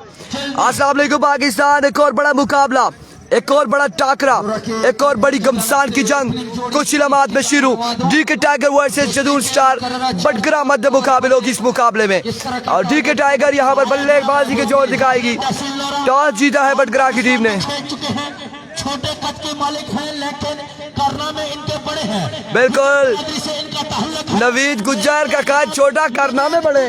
अस्सलाम वालेकुम पाकिस्तान। एक और बड़ा मुकाबला, एक और बड़ा टाकरा, एक और बड़ी घमसान की जंग कुछ इलामात में शुरू। DK tiger versus Jadoon star Batgara मध्य मुकाबले होगी इस मुकाबले में। और डीके टाइगर यहाँ पर बल्लेबाजी के जोर दिखाएगी। टॉस जीता है बटगरा की टीम ने। छोटे कद के मालिक हैं लेकिन कारनामे इनके बड़े हैं। बिल्कुल, नवीद गुज्जर का कद छोटा, कारनामे बड़े,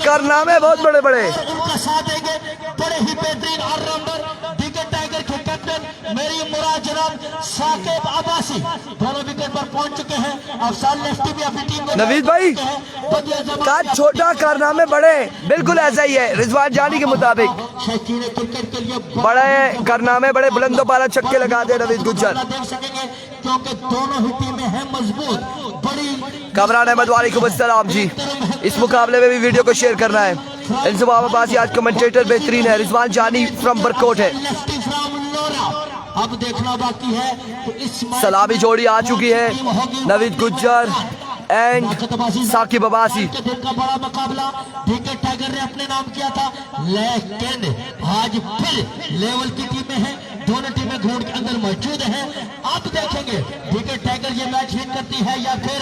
कारनामे बहुत बड़े बड़े। उनका साथ देंगे बड़े ही बेहतरीन ऑलराउंडर डीके टाइगर के कैप्टन मेरी मुराद जनाब साकिब अब्बासी, दोनों विकेट पर पहुंच चुके हैं। अफसाल लेफ्टी भी अपनी टीम को नवीद भाई, कद छोटा कारनामे बड़े, बिल्कुल ऐसा ही है रिजवान जानी के मुताबिक। शौकीन क्रिकेट के लिए बड़े कारनामे बड़े, बुलंदो बाला छक्के लगा दे नवीद गुज्जर। देख सकेंगे क्योंकि दोनों ही टीमें हैं मजबूत बड़ी। कमरान अहमद वालेकुम अस्सलाम जी। इस मुकाबले में भी वीडियो को शेयर करना है। इंसबाब अब्बासी आज कमेंटेटर बेहतरीन है। रिजवान जानी फ्रॉम बरकोट है। अब देखना बाकी है तो इस सलामी जोड़ी आ चुकी है, नवीद गुज्जर एंड साकिब अब्बासी। दिन का बड़ा मुकाबला डीके टाइगर ने अपने नाम किया था, लेकिन आज फिर लेवल की टीमें हैं, दोनों टीमें ग्राउंड के अंदर मौजूद हैं। अब देखेंगे डीके टाइगर ये मैच विन करती है या फिर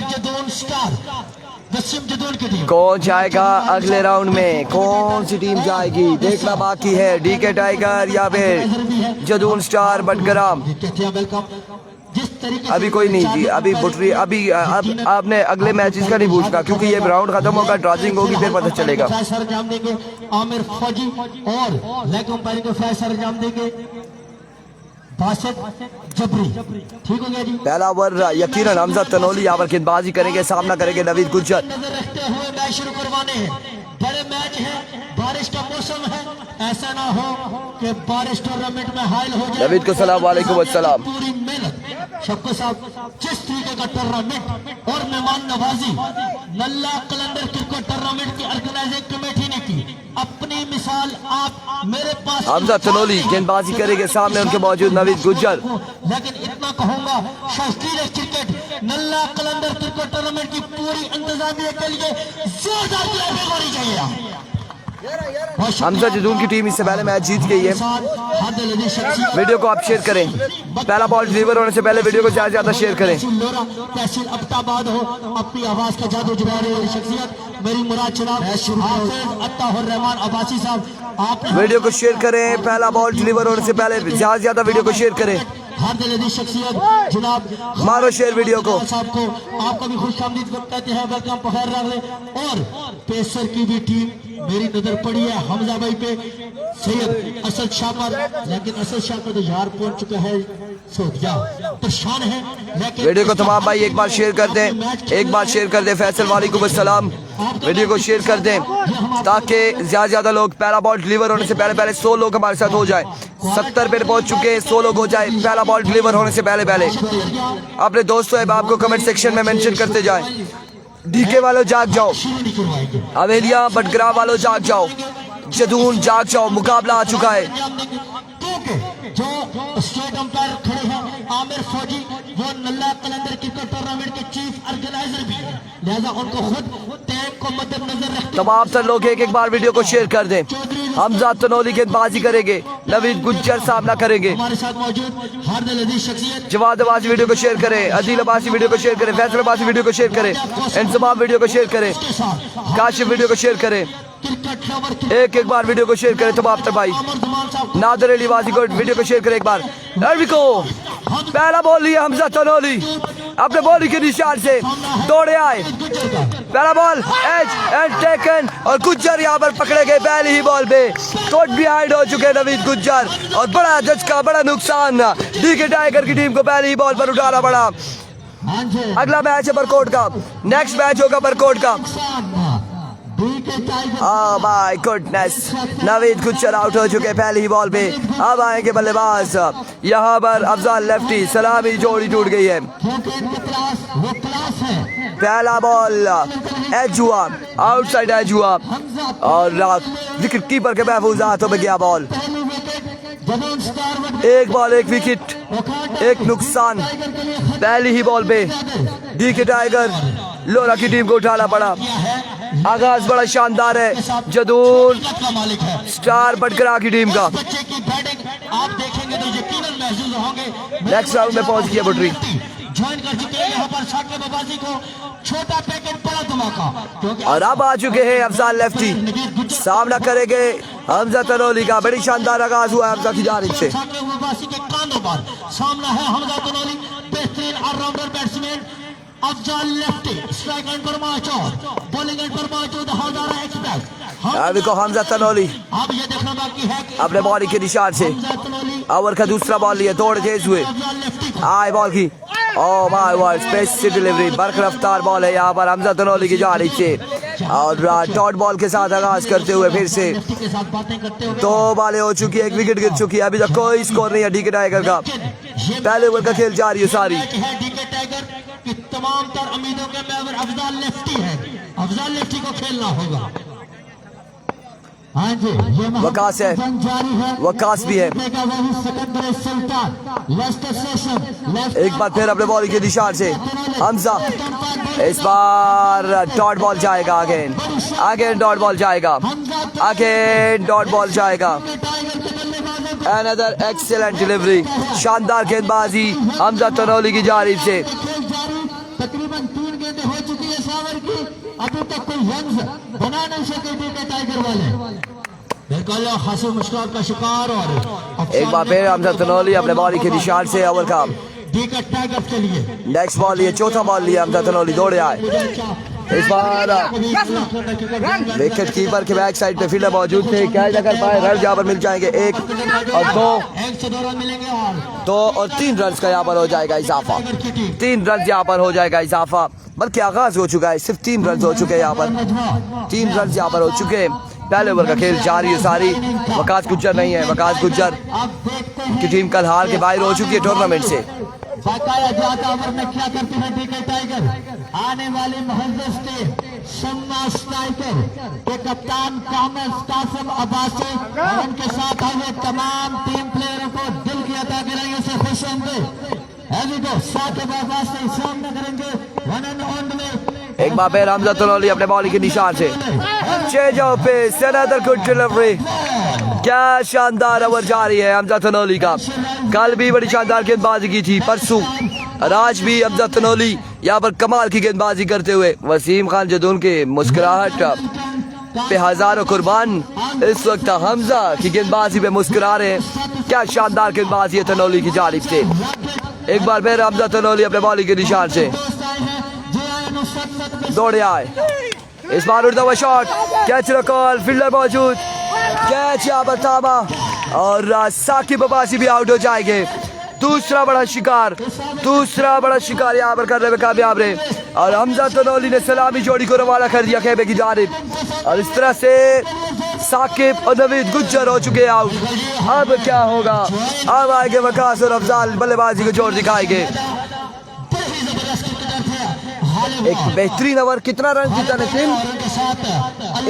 जदून स्टार वसीम जदून की टीम। कौन जाएगा अगले राउंड में, कौन सी टीम जाएगी देखना बाकी है। डीके टाइगर या फिर जदून स्टार बटगरा। अभी कोई नहीं जी, अभी बुटरी अभी अब आपने अगले मैचेस का नहीं पूछना क्योंकि ये राउंड खत्म होगा, ड्राजिंग होगी, फिर पता चलेगा। अंजाम देंगे आमिर फौजी और लेग अंपायरिंग को फैसला अंजाम देंगे बासित जबरी। ठीक हो गया जी। पहला ओवर यकीनन हमजा तनोली यहाँ पर गेंदबाजी करेंगे, सामना करेंगे नवीद गुज्जर। नजर रखते हुए मैच शुरू करवाने हैं। बड़े मैच है, बारिश का मौसम है, ऐसा ना हो कि बारिश टूर्नामेंट में हायल हो जाए। नवीद को सलाम वालेकुम अस्सलाम। पूरी मेहनत शक्को साहब जिस तरीके का टूर्नामेंट और मेहमान नवाजी नल्ला कलंदर क्रिकेट टूर्नामेंट की ऑर्गेनाइजिंग कमेटी ने की, अपनी मिसाल आप मेरे पास। हमजा तनोली गेंदबाजी करेंगे, सामने उनके मौजूद नवीद गुज्जर। लेकिन इतना कहूंगा शौकीन क्रिकेट नल्ला कलंदर क्रिकेट टूर्नामेंट की पूरी इंतजामिया के लिए जोरदार क्लैपिंग होनी चाहिए। हमजा जदून की टीम इससे पहले मैच जीत गई है। वीडियो को आप शेयर करें, पहला बॉल डिलीवर होने से पहले वीडियो को ज्यादा से ज्यादा शेयर करें। तहसील अब्ताबाद हो, अपनी आवाज का जादू जुबाने वाली शख्सियत मेरी मुराद जनाब रहमान अब्बासी साहब, आप वीडियो को शेयर करें, पहला बॉल डिलीवर होने से पहले ज्यादा से ज्यादा वीडियो को शेयर करें। शख्सियत जनाब मारो शेयर वीडियो को। साहब को आपका भी खुश आमदीद कहते हैं, वेलकम पखैर रहे। और पेसर की भी टीम मेरी नजर पड़ी है हमजा भाई पे, सैयद असद शाह पर, लेकिन असद शाह का तो यार पहुंच चुका है सोदिया, परेशान है। लेकिन वीडियो को तमाम भाई एक बार शेयर कर दें, एक बार शेयर कर दें। फैसल वालेकुम अस्सलाम। वीडियो को शेयर कर दें ताकि ज्यादा से ज्यादा लोग, पहला बॉल डिलीवर होने से पहले 100 लोग हमारे साथ हो जाए। 70 पे पहुंच चुके हैं, 100 लोग हो जाए पहला बॉल डिलीवर होने से पहले। अपने दोस्तों अहबाब को कमेंट सेक्शन में मेंशन करते जाएं। डीके वालों जाग जाओ, अवेलिया बटगरा वालों जाग जाओ, जदून जाग जाओ, मुकाबला आ चुका है। जो स्टेट अंपायर खड़े हैं आमिर फौजी, वो नल्ला कलंदर क्रिकेट टूर्नामेंट के चीफ ऑर्गेनाइजर भी है, लिहाजा उनको खुद टैग को मद्देनजर रखते तमाम सर लोग एक बार वीडियो को शेयर कर दें। हमजा तनोली गेंदबाजी करेंगे, नवीद गुज्जर सामना करेंगे। हमारे साथ मौजूद हार्दिल अजीज शख्सियत जवाद अब्बासी वीडियो को शेयर करें, अदील अब्बासी वीडियो को शेयर करें, फैसल अब्बासी वीडियो को शेयर करें, इंसबाब वीडियो को शेयर करें, काशिफ वीडियो को शेयर करें। एक बार वीडियो को शेयर करें तमाम तर भाई। नादर अली वासी को वीडियो को शेयर करें एक बार। को पहला बॉल लिया हमजा तनोली, अपने बॉलिंग के निशान से दौड़े आए। पहला बॉल एज एंड टेकन और गुज्जर यहाँ पर पकड़े गए पहली ही बॉल पे। कोट बिहाइंड हो चुके नवीद गुज्जर और बड़ा झटका, बड़ा नुकसान डीके टाइगर की टीम को पहली ही बॉल पर उठाना पड़ा। अगला मैच है बरकोट का, नेक्स्ट मैच होगा बरकोट का। Oh my goodness, Naveed Gujjar out हो चुके पहली ही बॉल पे। अब आएंगे बल्लेबाज, यहाँ पर अफजाल लेफ्टी, सलामी जोड़ी टूट गई है। पहला बॉल एज हुआ, आउटसाइड एज हुआ और विकेट कीपर के महफूज हाथों में गया बॉल। एक बॉल एक विकेट, एक नुकसान पहली ही बॉल पे। डीके टाइगर लोरा की टीम को उठाना पड़ा। आगाज बड़ा शानदार है, जदून का मालिक है। स्टार बटकरा की टीम का बच्चे की बैटिंग आप देखेंगे तो यकीनन महसूस होंगे। नेक्स्ट राउंड में पहुंच गया बुटरी। ज्वाइन कर चुके हैं यहाँ पर साकिब अब्बासी को, छोटा पैकेट बड़ा धमाका, क्योंकि और अब आ चुके हैं अफजाल लेफ्टी, सामना करेंगे हमजा तनोली का। बड़ी शानदार आगाज हुआ हमजा की जानिब से। साकिब अब्बासी के कानों पर सामना है हमजा तनोली, बेहतरीन allrounder batsman Afzal lefty, strike end पर मौजूद, बॉलिंग एंड पर मौजूद हौदारा एक्सप्रेस। अभी को हमजा तनोली अब ये देखना बाकी है कि अपने बॉडी के निशान से हमजा तनोली ओवर का दूसरा बॉल लिए, दौड़ तेज हुए, अफजाल लेफ्टी को आए बॉल की, oh my God, space delivery, बरक रफ्तार बॉल है यहाँ पर हमजा तनोली की जानिब से। और डॉट बॉल के साथ आगाज करते हुए फिर से लेफ्टी के साथ बातें करते हुए 2 बॉलें हो चुकी है, 1 विकेट गिर चुकी है, अभी तक कोई स्कोर नहीं है डीके टाइगर का। पहले ओवर का खेल जारी है सारी। है डीके टाइगर की तमाम तर उम्मीदों के महवर अफजाल लेफ्टी है, अफजाल लेफ्टी को खेलना होगा। हाँ जी, ये वकास है, जारी है, वकास भी है। एक बार फिर अपने बॉल के निशान से हमजा, इस बार डॉट बॉल जाएगा, अगेन डॉट बॉल जाएगा, अगेन डॉट बॉल जाएगा। अनदर एक्सीलेंट डिलीवरी, शानदार गेंदबाजी हमजा तनोली की जानिब से। तकरीबन 3 गेंदें हो चुकी है सावर की, अभी तक कोई रन्स बना नहीं सके डीके टाइगर वाले। बिल्कुल हंसी मुस्कुराहट का शिकार। और एक बार फिर हमजा तनोली अपने बॉडी के निशान से ओवर का डीके टाइगर के लिए नेक्स्ट बॉल लिए, चौथा बॉल लिया हमजा तनोली, दौड़े आए। इस बार विकेट कीपर के बैक साइड पे फील्डर मौजूद थे, क्या ना कर पाए, रन यहाँ पर मिल जाएंगे 1 और 2, 1 से 2 रन मिलेंगे और 2 और 3 रन का यहाँ पर हो जाएगा इजाफा। 3 रन यहाँ पर हो जाएगा इजाफा, बल्कि आगाज हो चुका है, सिर्फ 3 रन हो चुके हैं यहाँ पर, 3 रन यहाँ पर हो चुके हैं। पहले ओवर का खेल जारी है सारी। वकास गुज्जर नहीं है, वकास गुज्जर की टीम कल हार के बाहर हो चुकी है टूर्नामेंट से। बकाया जाता ओवर में क्या करते हैं डीके टाइगर, आने वाले मुहज्जज टीम सम्मा स्ट्राइकर के कप्तान कासिम अब्बासी और उनके साथ आए तमाम टीम प्लेयरों को दिल की अता गिराइयों से खुश होंगे। अभी तो साकिब अब्बासी सामना करेंगे वन एंड ओनली। एक बार फिर हमजा तनोली अपने बॉलिंग के निशान से change of pace, another good delivery. क्या शानदार ओवर जारी है हमजा तनोली का। कल भी बड़ी शानदार गेंदबाजी की थी, परसों और आज भी हमजा तनोली यहाँ पर कमाल की गेंदबाजी करते हुए। वसीम खान जदून के मुस्कुराहट पे हजारों कुर्बान इस वक्त हमजा की गेंदबाजी पे मुस्कुरा रहे हैं। क्या शानदार गेंदबाजी है तनोली की जानिब से। एक बार फिर हमजा तनोली अपने बॉलिंग के निशान से दौड़े आए, इस बार उड़ता हुआ शॉट, कैच रिकॉल, फील्डर मौजूद, कैच यहाँ पर थामा और साकिब अब्बासी भी आउट हो जाएंगे। दूसरा बड़ा शिकार यहाँ पर करने में कामयाब रहे और हमजा तनोली ने सलामी जोड़ी को रवाना कर दिया खेमे की जानिब। और इस तरह से साकिब और नवीद गुज्जर हो चुके आउट। अब क्या होगा, अब आएंगे वकास और अफजाल बल्लेबाजी को जोर दिखाएंगे। एक बेहतरीन ओवर, कितना रन जीता नसीम,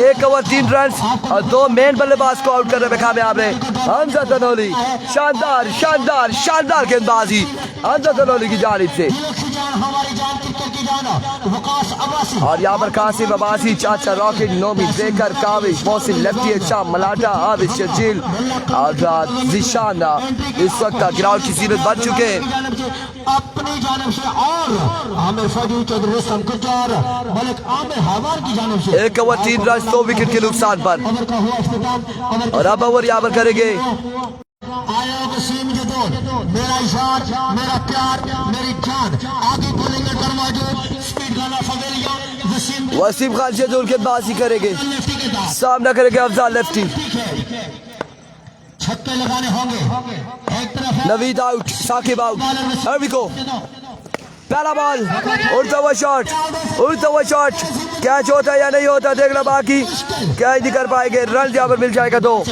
1 ओवर 3 रन और 2 मेन बल्लेबाज को आउट करने में कामयाब रहे हमजा तनोली। शानदार शानदार शानदार गेंदबाजी हमजा तनोली की जानिब से। और यहाँ पर कासिम अब्बासी, चाचा rocket, Nomi baker, Kaavish, Mohsin lefty, अच्छा मलाटा, आबिद शर्जील और जिशान इस वक्त ग्राउंड की सीरत बन चुके हैं। अपनी जानिब से और आमिर फौजी चौधरी गुज्जर मलिक आमिर हवार की जानिब से 1 ओवर 3 रन 2 विकेट के नुकसान पर। ओवर का हुआ इख्तिताम। और अब ओवर यहाँ पर करेंगे आया वसीम जदून, मेरा इशार, मेरा प्यार, मेरी जान, आगे बोलेंगे कर मौजूद, स्पीड गाना फवेलिया वसीम खान जदून गेंदबाजी करेंगे, लेफ्टी के साथ सामना करेंगे अफजाल लेफ्टी। छक्के लगाने होंगे, एक तरफ है नवीद आउट, साकिब आउट, हरवी को पहला बॉल, उड़ता हुआ शॉट, कैच होता है या नहीं होता देखना बाकी, कैच नहीं कर पाएंगे, रन यहाँ पर मिल जाएगा 2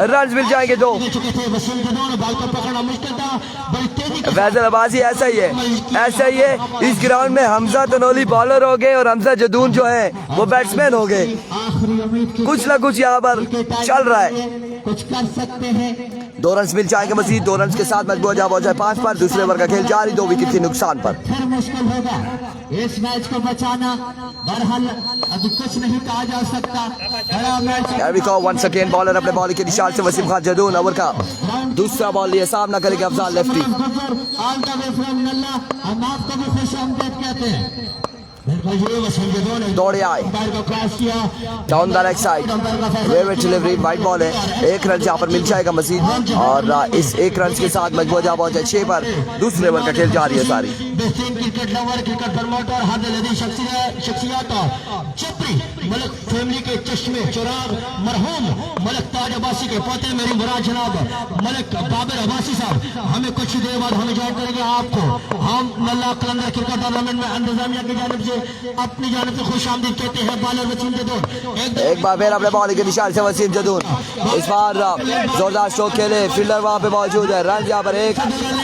रन मिल जाएंगे 2। चुके थे वसीम जदून, बॉल को पकड़ना मुश्किल था, बड़ी तेजी फैसल अब्बासी ऐसा ही है। इस ग्राउंड में हमजा तनोली बॉलर हो गए और हमजा जदून जो है वो बैट्समैन हो गए। आखिरी उम्मीद की कुछ ना कुछ यहाँ पर चल रहा है। कुछ कर सकते हैं। 2 रन मिल जाएंगे मजीद, 2 रन के साथ मैच पहुंचा 5 पर। दूसरे ओवर का खेल जारी, 2 विकेट के नुकसान पर। फिर मुश्किल होगा इस मैच को बचाना। बहरहाल अभी कुछ नहीं कहा जा सकता, बड़ा match. Here we go once again, bowler अपने बॉल के निशान से वसीम खान जदून ओवर का दूसरा बॉल लिए सामना करेंगे Afzal lefty. All the way from Nalla, हम आपको भी खुश आमदीद कहते हैं। दौड़े आए down the leg side, very delivery, wide ball है। एक रन यहाँ पर मिल जाएगा मजीद और इस एक रन के साथ मजबूजा पहुंचे 6 पर। दूसरे ओवर का खेल जारी है सारी। बेहतरीन क्रिकेट लवर, क्रिकेट प्रमोटर, हद लदी शख्सियत चपरी मलक फैमिली के चश्मे चिराग मरहूम मलक ताज अब्बासी के पोते मेरी मुराद जनाब मलक बाबर अब्बासी साहब हमें कुछ देर बाद हमें ज्वाइन करेंगे। आपको हम नल्ला कलंदर क्रिकेट टूर्नामेंट में इंतजामिया की जानिब से अपनी जानिब से खुश आमदीद कहते हैं। बॉलर वसीम जदून एक बार फिर अपने बॉल के निशान से वसीम जदून, इस बार जोरदार स्ट्रोक खेले, फील्डर वहां पे मौजूद है। रन यहाँ पर एक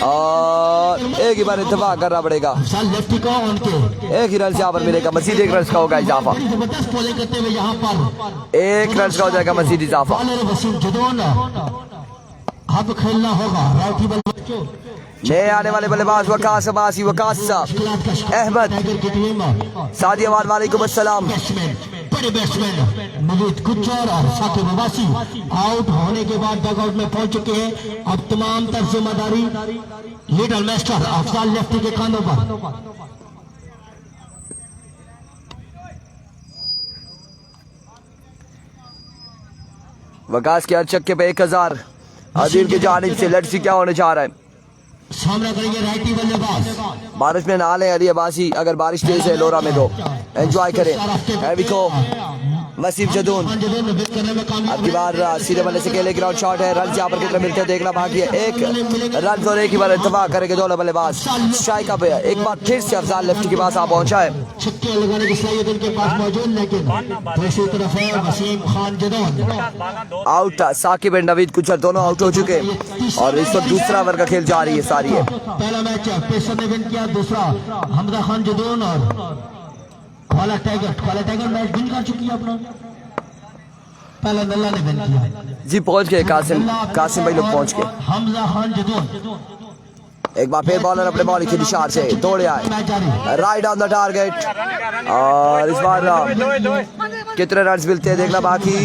और एक ही बार इत्तेफाक करना पड़ेगा, लेफ्टी को उनके एक ही रन यहाँ पर मिलेगा, मजीद एक रन का होगा इजाफा। जबरदस्त बॉलिंग करते हुए यहाँ पर एक रन का हो जाएगा मजीद इजाफा। बॉलर वसीम जदून अब खेलना होगा राउटी बल नए आने वाले बल्लेबाज वकास अब्बासी, वकास अहमद सादिया वालेकुम अस्सलाम। बड़े बैट्समैन नवीद गुज्जर और साकिब अब्बासी आउट होने के बाद डगआउट में पहुंच चुके हैं। अब तमाम तर जिम्मेदारी लिटिल मास्टर अफजाल लेफ्टी के कांधों पर। वकास के छक्के पे 1000 आदिल की जानिब से। लेट्स सी क्या होने जा रहा है। सामना करेंगे राइटी बल्लेबाज। बारिश में नहा लें अली अब्बासी, अगर बारिश तेज है लोरा में तो एंजॉय करें। Here we go, Wasim Jadoon अब की बार सीधे बल्ले से खेले, ग्राउंड शॉट है। रन यहाँ पर कितने मिलते हैं देखना बाकी है। एक रन और एक ही बार इत्तेफाक करेंगे दोनों बल्लेबाज। स्ट्राइक अप है, एक बार फिर से अफजाल लेफ्टी के पास आ पहुंचा है। छक्के लगाने की सलाहियत उनके पास मौजूद, लेकिन दूसरी तरफ है वसीम खान जदून आउट। साकिब एंड नवीद कुचर दोनों आउट हो चुके और इस वक्त दूसरा ओवर का खेल जारी है सारी है। पहला मैच पेसर ने विन किया, दूसरा हमजा खान जदून और काला टाइगर मैच विन कर चुकी है अपना। पहला नल्ला ने विन किया जी, पहुंच गए कासिम भाई लोग पहुंच गए। हमजा खान जदून एक बार फिर बॉलर अपने बॉल के निशान से दौड़े आए, राइट ऑन द टारगेट और इस बार कितने रन मिलते हैं देखना बाकी।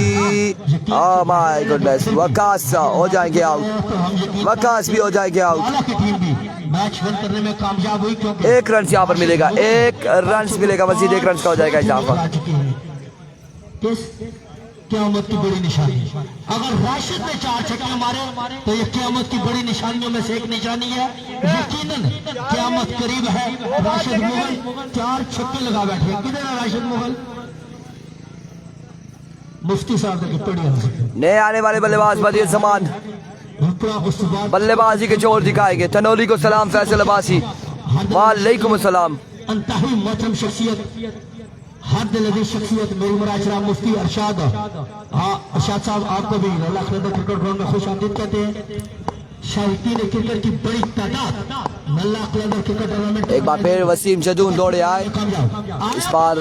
ओह माय गुडनेस, वकास हो जाएंगे आउट, वकास भी हो जाएंगे आउट। मैच विन करने में कामयाब हुई क्योंकि एक रन यहाँ पर मिलेगा, एक रन मिलेगा, मजीद एक रन का हो जाएगा इजाफा। क़यामत की बड़ी निशानी, अगर राशिद ने 4 छक्के मारे तो ये क़यामत की बड़ी निशानियों में से एक निशानी है। यकीनन क़यामत करीब है। राशिद मुगल 4 छक्के लगा बैठे, किधर है राशिद मुगल? मुफ्ती साहब की पड़ी नए आने वाले बल्लेबाज बदिर जमान बल्लेबाजी के जोर दिखाएंगे। तनोली को सलाम, फैसल अब्बासी वालेकुम अस्सलाम। अंतहाई मोहतरम शख्सियत, हद लदी शख्सियत, मेरी मुराद मुफ्ती अरशाद। अरशाद साहब आपको भी नल्ला कलंदर क्रिकेट ग्राउंड में खुश आमदीद कहते हैं। शायकीन क्रिकेट की बड़ी तादाद नल्ला कलंदर क्रिकेट टूर्नामेंट। एक बार फिर वसीम जदून दौड़े आए, इस बार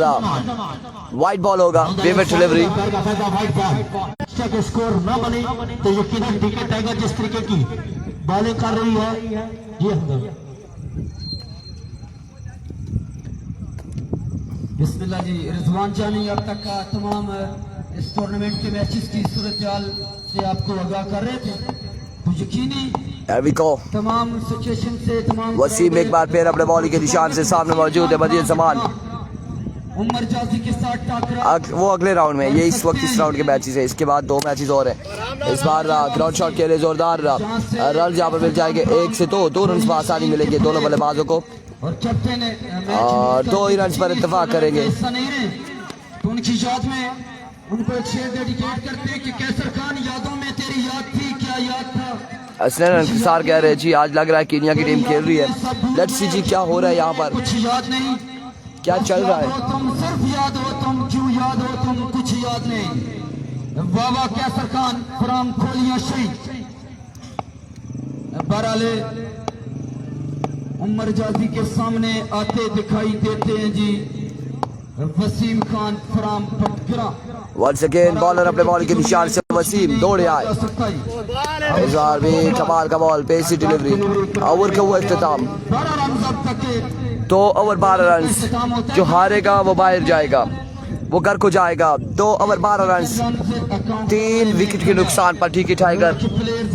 वाइड बॉल होगा, पेमेंट डिलीवरी। स्कोर न बने तो यकीनन डीके टाइगर जिस तरीके की बॉलिंग कर रही है, ये बिस्मिल्लाह जी। रिजवान जानी अब तक का तमाम इस टूर्नामेंट के मैचेस की सूरत से आपको आगाह कर रहे थे, तो यकीनी Here we go, तमाम सिचुएशन से तमाम वसीम एक बार फिर अपने बॉल के निशान से सामने मौजूद है। बदिर जमान उमर जाजी के साथ टकरा वो अगले राउंड में, ये इस वक्त इस राउंड के मैचेस है, इसके बाद 2 मैचेस और हैं। इस बार ग्राउंड शॉट के लिए जोरदार रन यहाँ पर मिल जाएंगे। 1 से 2 रन आसानी मिलेंगे दोनों बल्लेबाजों को और कैप्टन और 2 ही रन पर इत्तेफाक करेंगे। हिस्सा नहीं रहे तो उनकी याद में उनको एक शेर डेडिकेट करते हैं कि कैसर खान यादों में तेरी याद थी, क्या याद था। असलन इंतजार कह रहे जी, आज लग रहा है कीनिया की टीम खेल रही है। लेट्स सी जी क्या हो रहा है यहाँ पर, कुछ याद नहीं, क्या चल रहा है। तुम सिर्फ याद हो, तुम क्यों याद हो, तुम कुछ याद नहीं। बाबा कैसर खान फ्राम खोलिया शहीद बराले उमर जाजी के सामने आते दिखाई देते हैं जी Waseem Khan from Patkara. Once again bowler अपने बॉल के निशान से वसीम दौड़े आए, इस बार भी कमाल का बॉल, पेसी डिलीवरी, ओवर का हुआ इख्तिताम। बड़ा रन तक 2 ओवर 12 रन। जो हारेगा वो बाहर जाएगा, वो घर को जाएगा। 2 ओवर 12 रन, 3 विकेट के नुकसान पर टीके टाइगर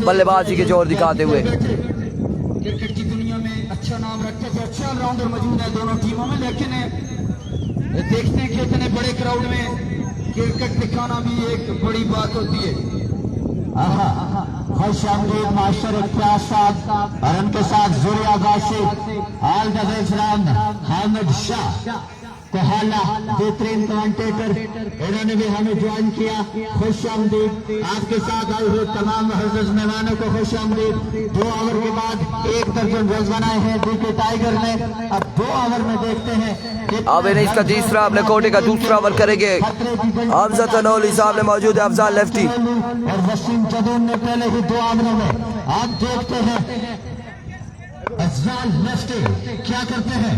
बल्लेबाजी के जोर दिखाते हुए। क्रिकेट की दुनिया में अच्छा नाम रखते थे, अच्छे ऑलराउंडर मौजूद है दोनों टीमों में, लेकिन देखते हैं कि इतने बड़े क्राउड में क्रिकेट दिखाना भी एक बड़ी बात होती है। खुश आमदीद मास्टर इख्तियार साहब और उनके साथ Zuriya Ghashi, all the way Hamid Shah Kohala, बेहतरीन कमेंटेटर, इन्होंने भी हमें ज्वाइन किया। खुश आमदीद। आपके साथ आए हुए तमाम हज़रत मेहमानों को खुश आमदीद। 2 ओवर के बाद 1 दर्जन रन बनाए हैं डीके टाइगर ने। अब 2 ओवर में देखते हैं अब इनिंग्स का तीसरा, अपने कोटे का दूसरा ओवर करेंगे हमजा तनोली साहब ने मौजूद है, अफजाल लेफ्टी और वसीम जदून ने पहले ही 2 ओवरों में। आप देखते हैं अफजाल लेफ्टी क्या करते हैं।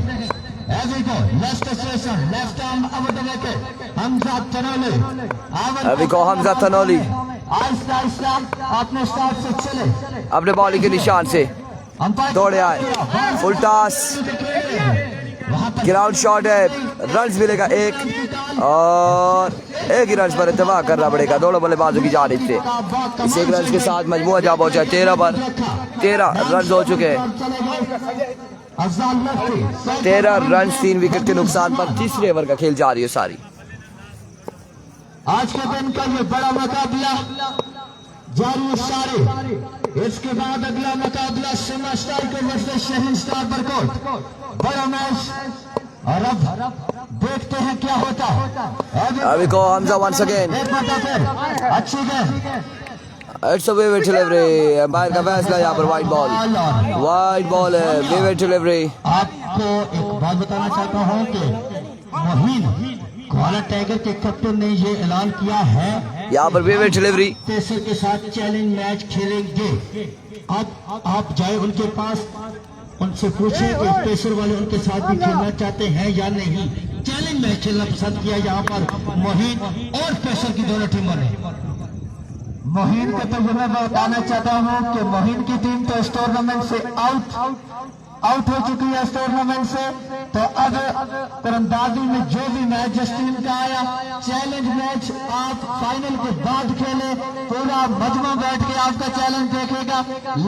लेफ्ट स्टेशन, लेफ्ट आर्म अब हमजा तनोली, अभी को हमजा तनोली आहिस्ता आहिस्ता अपने स्टार्ट से चले, अपने बॉलिंग के निशान से दौड़े आए। फुल टॉस, ग्राउंड शॉट है, रन मिलेगा 1 और 1 ही रन पर इत्तेफाक करना पड़ेगा दोनों बल्लेबाजों की जानिब से। इस 1 रन के साथ मजमूआ जा पहुंचा 13 पर 13 रन हो चुके हैं। 13 रन, 3 विकेट के नुकसान पर तीसरे ओवर का खेल जारी है सारी। आज के दिन का ये बड़ा मुकाबला जारी सारे। इसके बाद अगला मुकाबला सिमा स्टार के वर्सेस शहीन स्टार बरकोट, बड़ा मैच। और अब देखते हैं क्या होता है। अभी को हमजा वंस अगेन, एक बार फिर अच्छी गेंद, इट्स अ वेवेट डिलीवरी, अंपायर का फैसला यहाँ पर वाइड बॉल है, वेवेट डिलीवरी। आपको एक बात बताना चाहता हूँ कि मोहिन कोला टाइगर के कैप्टन ने ये ऐलान किया है यहाँ पर वेवेट डिलीवरी, पेसर के साथ चैलेंज मैच खेलेंगे। अब आप जाए उनके पास, उनसे पूछे कि पेसर वाले उनके साथ भी खेलना चाहते हैं या नहीं। चैलेंज मैच खेलना पसंद किया यहाँ पर मोहिन और पेसर की दोनों टीमों ने। मोहिन को तो मैं बताना चाहता हूँ कि मोहिन की टीम तो इस टूर्नामेंट से आउट हो चुकी है इस टूर्नामेंट से। तो अब तीरंदाजी में जो भी मैच जिस टीम का आया, चैलेंज मैच आप फाइनल के बाद खेले, पूरा मजमा बैठ के आपका चैलेंज देखेगा,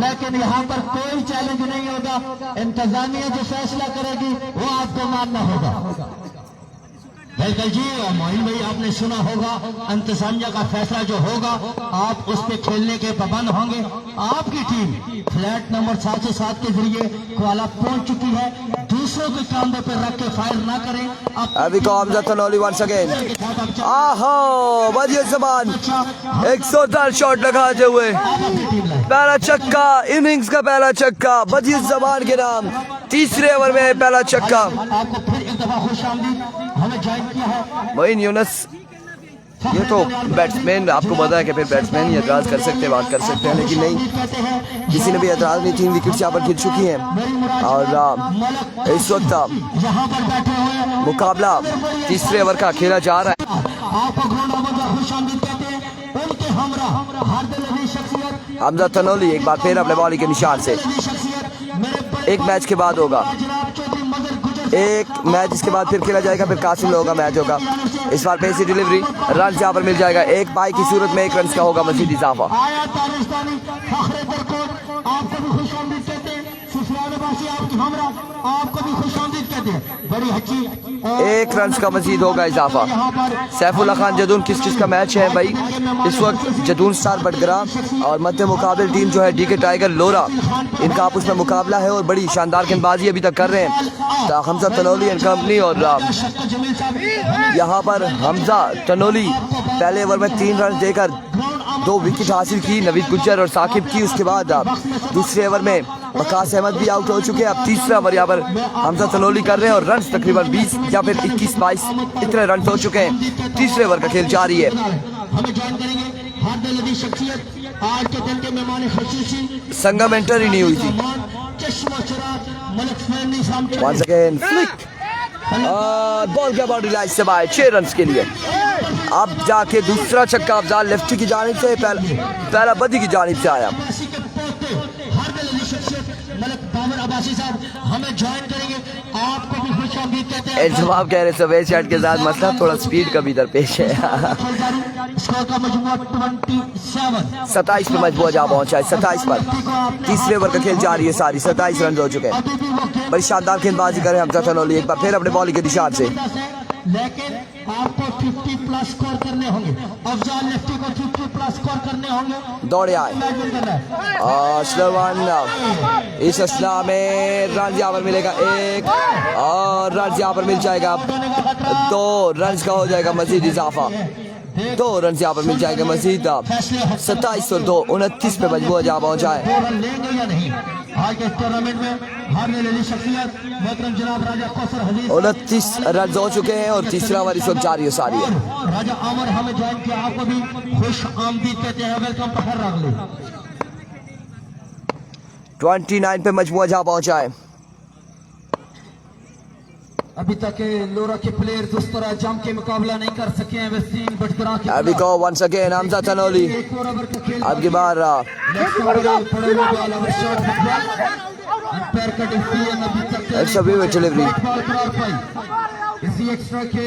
लेकिन यहाँ पर कोई चैलेंज नहीं होगा। इंतजामिया जो फैसला करेगी वो आपको मानना होगा। बिल्कुल जी, और मोहिन भाई आपने सुना होगा, इंतजामिया का फैसला जो होगा आप उस पे खेलने के पाबंद होंगे। आपकी टीम फ्लैट नंबर 707 के जरिए कोला पहुंच चुकी है। दूसरों के कांधे पे रख के फायर ना करें। अभी को हमजा तनोली वंस अगेन, आहो बजिए ज़बान, 110 शॉट लगाते हुए पहला छक्का, इनिंग्स का पहला छक्का बजिए ज़बान के नाम। तीसरे ओवर में पहला छक्का। आपको फिर एक दफा खुशामदीद, हमें ज्वाइन किया है मोइन यूनुस। ये तो बैट्समैन, आपको पता है कि फिर बैट्समैन ही एतराज़ कर सकते हैं, बात कर सकते हैं, लेकिन नहीं, किसी ने भी एतराज़ नहीं। 3 विकेट यहाँ पर गिर चुकी हैं और इस वक्त यहाँ पर बैठे हुए मुकाबला तीसरे ओवर का खेला जा रहा है। आपको ग्राउंड नंबर खुशामदीद कहते हैं। उनके हमरा हार्दिक शख्सियत, हमजा तनोली एक बार फिर अपने बॉलिंग के निशान से। एक मैच के बाद होगा, एक मैच इसके बाद फिर खेला जाएगा, फिर कासिम लोगों का मैच होगा। इस बार पेसी डिलीवरी, रन यहाँ पर मिल जाएगा। 1 बाई की सूरत में 1 रन का होगा मजीद इजाफा। आपको भी खुशामदीद कहते हैं, ससुरालवासी आपकी हमरा आपको भी खुशामदीद कहते हैं। बड़ी अच्छी 1 रन का मजीद होगा इजाफा। सैफुल्ला खान जदून किस का मैच है भाई इस वक्त? जदून स्टार बटगरा और मध्य मुकाबले टीम जो है डीके टाइगर लोरा, इनका आपस में मुकाबला है और बड़ी शानदार गेंदबाजी अभी तक कर रहे हैं हमजा तनोली एंड कंपनी। और यहाँ पर हमजा तनोली पहले ओवर में 3 रन देकर 2 विकेट हासिल की, नवीद गुज्जर और साकिब की। उसके बाद दूसरे ओवर में वकास अहमद भी आउट हो चुके हैं। अब तीसरा ओवर यहाँ पर हमजा तनोली कर रहे हैं और रन तकरीबन 20 या फिर 21-22 इतने रन हो चुके हैं। तीसरे ओवर का खेल जारी है। संगम एंटर ही नहीं हुई थी। Once again, flick. बॉल के बॉडी लाइन से बाहर 6 रन के लिए। अब जाके दूसरा छक्का अफजाल लेफ्टी की जानिब से, पहला बदी की जानिब से आया। हमें ज्वाइन करेंगे। आपको खुशामदीद कहते हैं। जवाब कह रहे सफेद शर्ट के साथ मसला थोड़ा स्पीड का भी दरपेश है। स्कोर का मजमूआ 27। 27 पे मजबूर जा पहुंचा है, 27 पर तीसरे ओवर का खेल जारी है, सारी 27 रन हो चुके हैं। अभी भी वो खेल बड़ी शानदार गेंदबाजी करे हमजा तनोली, एक बार फिर अपने बॉलिंग के निशान से। लेकिन आपको 50 प्लस स्कोर करने होंगे। अफजाल लेफ्टी को 50 प्लस स्कोर करने होंगे। दौड़े आए बैटिंग करना है। इस असला में रन यहाँ पर मिलेगा एक, और रन यहाँ पर मिल जाएगा 2 रन का हो जाएगा मजीद इजाफा, 2 रन यहाँ पर मिल जाएगा मजीद। 27 और 2 29 पे मजबूर जा पहुंचा है। 2 रन लेंगे या नहीं आज के टूर्नामेंट में हारने वाली शख्सियत मोहतरम जनाब राजा कौसर हजीज 29 रन हो चुके हैं और तीसरा ओवर इस वक्त जारी है, सारी है। राजा आमर हमें ज्वाइन किया, आपको भी खुश आमदीद कहते हैं। वेलकम पहर रागले 29 पे मजबूर जा पहुंचा है। अभी तक लोरा के प्लेयर्स उस तरह जम के मुकाबला नहीं कर सके हैं। वसीम बटगरा के अभी को वंस अगेन हमजा तनोली, एक और ओवर का खेल अब की बार अंपायर का डिसीजन अभी तक It's a vivid delivery. Ball करार पाई। इसी एक्स्ट्रा के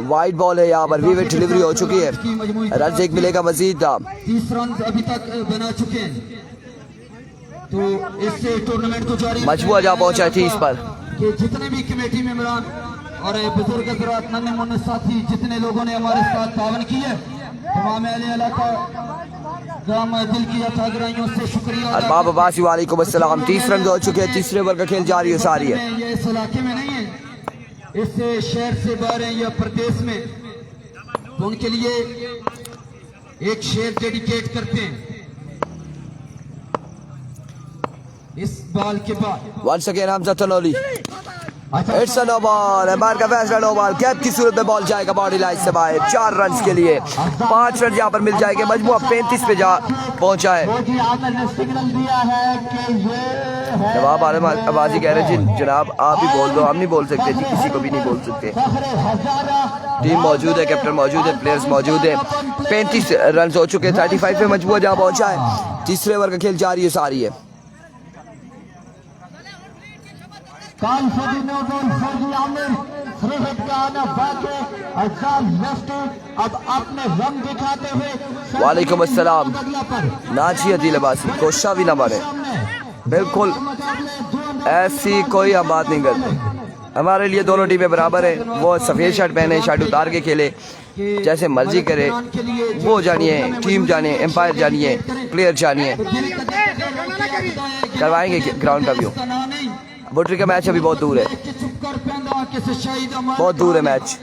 वाइड बॉल है, यहाँ पर विविड डिलीवरी हो चुकी है, की मजमूई रन एक मिलेगा मजीद। 30 रन अभी तक बना चुके हैं, तो इससे टूर्नामेंट को जारी मजबूर जा पहुंचा है 30 पर। कि जितने भी कमेटी मेंबरान और बुजुर्ग हज़रात, नन्हे मुन्ने साथी, जितने लोगों ने हमारे साथ तावन की है, तमाम अहले इलाका ग्राम दिल की अतागराइयों से शुक्रिया। अरबाब अब्बासी वालेकुम अस्सलाम। 30 रन हो चुके हैं, तीसरे ओवर का खेल जारी है, सारी है। ये इस इलाके में नहीं है, इस शहर से बाहर है या प्रदेश में, तो उनके लिए एक शेर डेडिकेट करते हैं इस बॉल के बाद। Once again Hamza Tanoli, it's a no ball, umpire का फैसला नो बॉल। कैप की सूरत में बॉल जाएगा बॉडी लाइन से बाहर, 4 रन के लिए 5 रन यहाँ पर मिल जाएंगे। मजमूआ 35 पे जा पहुंचा है। जी आमिर ने सिग्नल दिया है कि ये है जवाब आलम अब्बासी कह रहे हैं जी जनाब आप ही बोल दो, हम नहीं बोल सकते जी, किसी को भी नहीं बोल सकते। फखरे हजारा टीम मौजूद है, कैप्टन मौजूद है, प्लेयर्स मौजूद है। 35 रन हो चुके हैं, 35 पे मजबूर जा पहुंचा है। तीसरे ओवर का खेल जारी है, सारी है। काल फदी नो बॉल फौजी आमिर फ्रीहिट का आना बाकी अफजाल लेफ्टी अब अपने रंग दिखाते हुए वालेकुम अस्सलाम। अगला पर नाची अदील अब्बासी, कोशा भी ना मारे, बिल्कुल ऐसी कोई हम बात नहीं करते। हमारे लिए दोनों टीमें बराबर है। वो सफ़ेद शर्ट पहने, शर्ट उतार के खेले, जैसे मर्जी करे, वो जानिए, टीम जानिए, एम्पायर जानिए, प्लेयर जानिए। करवाएंगे ग्राउंड का व्यू। बुटरी का मैच अभी बहुत दूर है, बहुत दूर है मैच।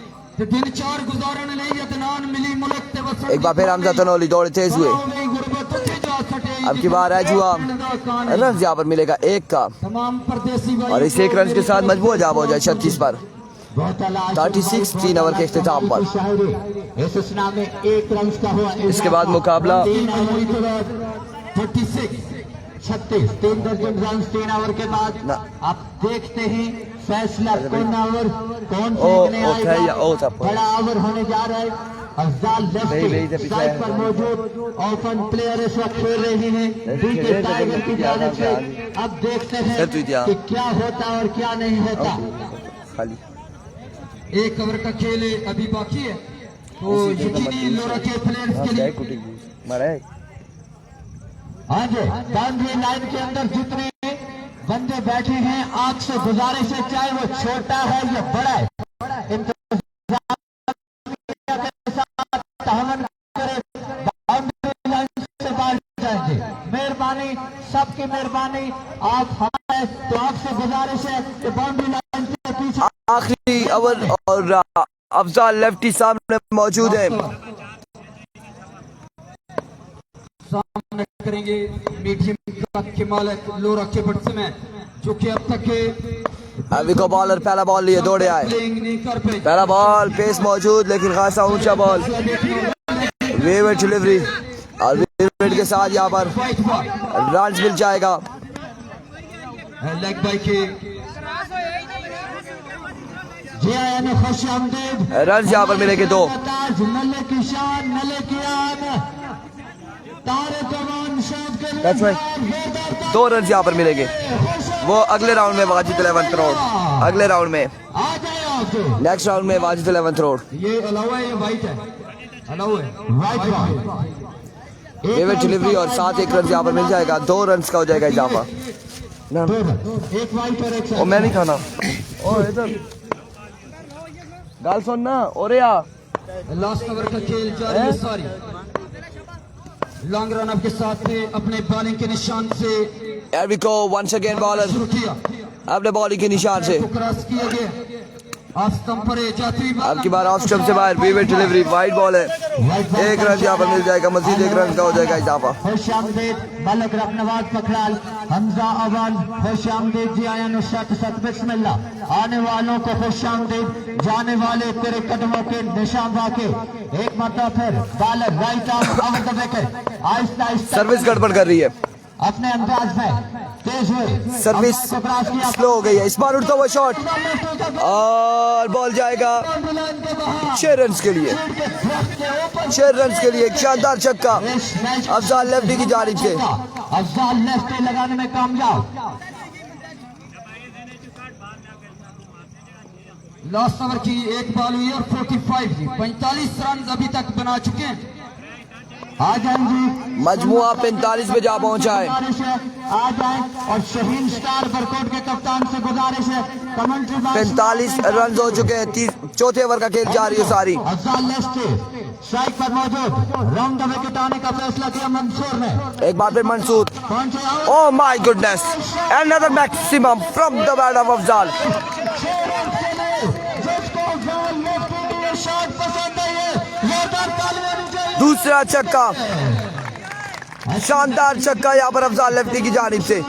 एक बार फिर हमजा तनोली दौड़े तेज हुए, अब की बार है जुआ, रन यहाँ पर मिलेगा 1 का, और इस 1 रन के साथ मजबूर जा हो जाए 36 पर। 36 3 ओवर के इख्तिताम पर। इस स्ना में 1 रन का हुआ। इसके बाद मुकाबला 36 3 दर्जन रन 3 ओवर के बाद। आप देखते हैं फैसला कौन ओवर कौन फेंकने आएगा। बड़ा ओवर होने जा रहा है। अफजाल लेफ्टी साइड पर मौजूद ओपन प्लेयर इस वक्त खेल रहे हैं डीके टाइगर की जानिब से। अब देखते हैं कि क्या होता और क्या नहीं होता। एक ओवर का खेल अभी बाकी है, तो यकीनी लोरा के प्लेयर्स के लिए हाँ जी बाउंड्री लाइन के अंदर जितने बंदे बैठे हैं आपसे गुजारिश है, चाहे वो छोटा है या बड़ा है, बाउंड्री लाइन से बाहर जाएंगे। मेहरबानी, सबकी मेहरबानी, आप हमारे तो आपसे गुजारिश है कि बाउंड्री लाइन के पीछे। आखिरी ओवर और अफजाल लेफ्टी सामने मौजूद है। सामने करेंगे मीडियम के मालिक लोरा के बैट्समैन, जो कि अब तक अभी को बॉलर पहला बॉल लिए दौड़े आए, प्लेइंग नहीं कर पाए। पहला बॉल पेस मौजूद, लेकिन खासा ऊंचा बॉल, वेवेट डिलीवरी, और वेवेट के साथ यहाँ पर रन मिल जाएगा। लेग बाई के खुश आमदीद रन यहाँ पर मिलेंगे 2। नले की शान, नले की आन, तारे कमान शाद के लिए। That's right. 2 रन यहाँ पर मिलेंगे। वो अगले राउंड में वाजिद 11 करोड़, अगले राउंड में। आ जाए आपको नेक्स्ट राउंड में वाजिद 11th रोड। ये अलाउ है, ये वाइट है, अलाउ है। वाइट बॉल विविड डिलीवरी और 7 एक रन यहाँ पर मिल जाएगा, 2 रन का हो जाएगा इजाफा। ना एक वाइट और एक ओ मैं नहीं खाना। ओ इधर गाल सुन ना। और या लास्ट ओवर का खेल जारी है सारी। लॉन्ग रन अप के साथ में अपने बॉलिंग के निशान से Here we go once again bowler शुरू किया, अपने बॉलिंग के निशान से। को क्रॉस किया गया, ऑफ स्टंप पर जाती अब की बार ऑफ स्टंप से बाहर, विविड डिलीवरी, वाइड बॉल है, 1 रन यहाँ पर मिल जाएगा, मजीद 1 रन का हो जाएगा इजाफा। खुश आमदीद मलक रखनवाज पखराल हमजा अवान, खुश आमदीद जी आया नुसरत सत बिस्मिल्लाह। आने वालों को खुश आमदीद, जाने वाले तेरे कदमों के निशान वाके। एक मरतबा फिर bowler right arm over the wicket, आहिस्ता आहिस्ता सर्विस गड़बड़ कर रही है, अपने अंदाज में तेज हुए, सर्विस स्लो हो गई है। इस बार उड़ता हुआ शॉट और बॉल जाएगा 6 रन के लिए, 6 रन के लिए। एक शानदार छक्का अफजाल लेफ्टी की जानिब से। अफजाल लेफ्टी लगाने में कामयाब। लास्ट ओवर की एक बॉल हुई और 45 जी 45 रन अभी तक बना चुके हैं। आ जाएंगे मजमुआ 45 पे जा पहुंचा है। आ जाए और शहीन स्टार बरकोट के कप्तान से गुजारिश है, कमेंट्री 45 रन हो चुके हैं, 4थे ओवर का खेल जारी है सारी। अफजाल लेफ्टी स्ट्राइक पर मौजूद, राउंड द विकेट आने का फैसला किया मंसूर ने। एक बार फिर मंसूर, कौन से oh my goodness, another maximum from the bat of Afzal. Shot पसंद है, दूसरा छक्का, शानदार छक्का यहाँ पर अफजाल लेफ्टी की जानिब से।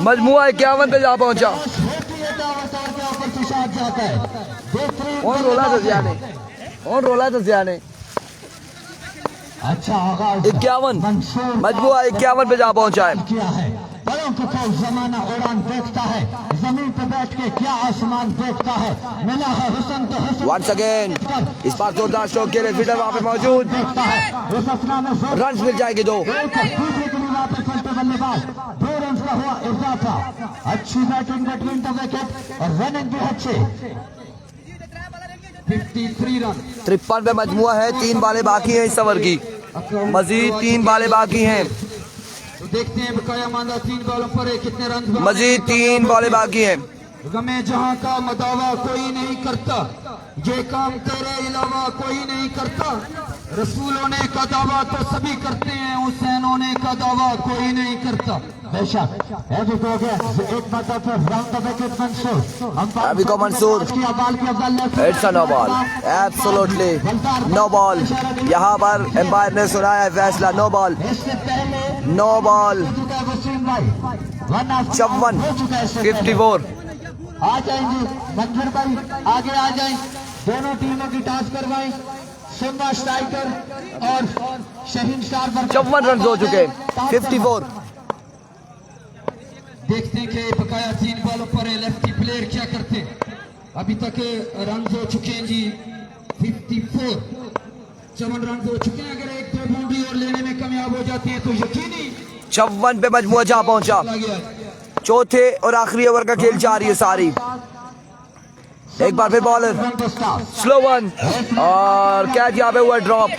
मजमुआ 51 पे जा पहुंचा। और रोला तो जियाने, और रोला तो जियाने। अच्छा आगाज 51, मजमुआ 51 पे जा पहुंचा है। किया है, बड़ों को क्या जमाना उड़ान देखता है, जमीन पे बैठ के क्या आसमान देखता है। मिला है हुस्न तो हुस्न वंस अगेन इस बार जोरदार स्ट्रोक के लिए फील्डर वहां पे मौजूद, देखता है। इस अफना में रन मिल जाएंगे 2। दूसरे के लिए वापस चलते बल्लेबाज, 2 रन का हुआ इजाफा। अच्छी बैटिंग बिटवीन द विकेट और रनिंग भी अच्छी। 53 रन 53 पे मजमुआ है, 3 बालें बाकी हैं इस ओवर की, मजीद 3 बालें बाकी हैं, तो देखते हैं बकाया मांदा 3 बॉलों पर कितने रन। मजीद 3 बालें बाकी हैं। गमे जहां का मदावा कोई नहीं करता, ये काम तेरे अलावा कोई नहीं करता। रसूल होने का दावा तो सभी करते हैं, हुसैन होने का दावा कोई नहीं करता। बेशक एडिट हो गया, एक मतलब पर राउंड द विकेट मंसूर। अभी को Mansoor, it's a no ball, absolutely no ball. यहाँ पर एम्पायर ने सुनाया है फैसला, नो बॉल, नो बॉल। 54, 54। आ जाएंगे मंजूर भाई, आगे आ जाए, दोनों टीमों की टॉस करवाएं। सिम्बा स्ट्राइकर और शहीन स्टार पर 54 रन हो चुके, 54। देखते हैं कि बकाया 3 बॉलों पर लेफ्टी प्लेयर क्या करते हैं। अभी तक रन हो चुके हैं जी 54, 54 रन हो चुके हैं। अगर 1-2 बाउंड्री और लेने में कामयाब हो जाती है तो यकीनी 54 पे मजमुआ जा पहुंचा। चौथे और आखिरी ओवर का खेल जारी है सारी। एक बार फिर बॉलर, स्लो वन और कैच यहाँ पे हुआ ड्रॉप,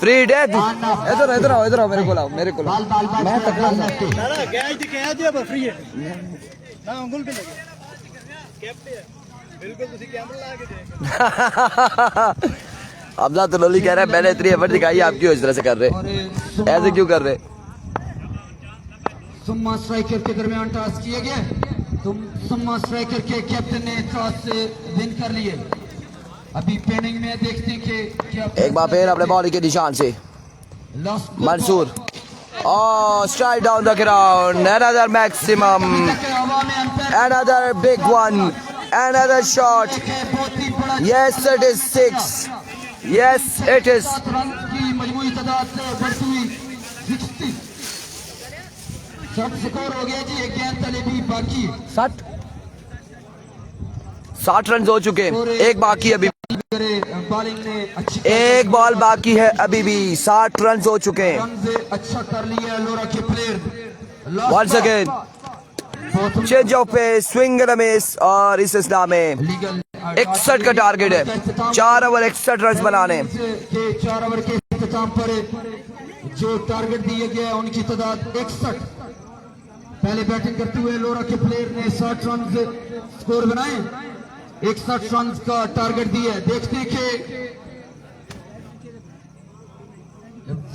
फ्री डेथ। इधर आओ, इधर आओ, मेरे को लाओ, मेरे को लाओ। मैं तकड़ा अब्दा तो लोली कह रहा है मैंने इतनी एफर्ट दिखाई, आप क्यों इस तरह से कर रहे, ऐसे क्यों कर रहे। सुम्मा स्ट्राइकर के दरमियान टॉस किया गया, तुम सुम्मा स्ट्राइकर के कैप्टन ने टॉस विन कर लिए। अभी पेंडिंग में देखते हैं कि क्या। एक बार फिर अपने बॉलिंग के निशान से मंसूर, और strike down the ground, another maximum, another big one, another shot. Yes it is 6, yes it is. Run की मजमूई तादाद से बढ़ती हुई 60 स्कोर हो गया जी। एक गेंद तले भी बाकी 60 रन हो चुके, एक बाकी अभी, बॉलिंग ने अच्छी, एक बॉल बाकी है अभी भी। 60 रन हो चुके हैं। रन से अच्छा कर लिया लोरा के player. Once again change of pace swing and miss और इस इस्लाम में लीगल 61 का टारगेट है, 4 ओवर 61 रन बनाने। के 4 ओवर के इख्तिताम पर जो टारगेट दिए गए हैं उनकी तादाद 61। पहले बैटिंग करते हुए लोरा के प्लेयर ने 60 रन स्कोर बनाए, 61 रन का टारगेट दिया है। देखते हैं कि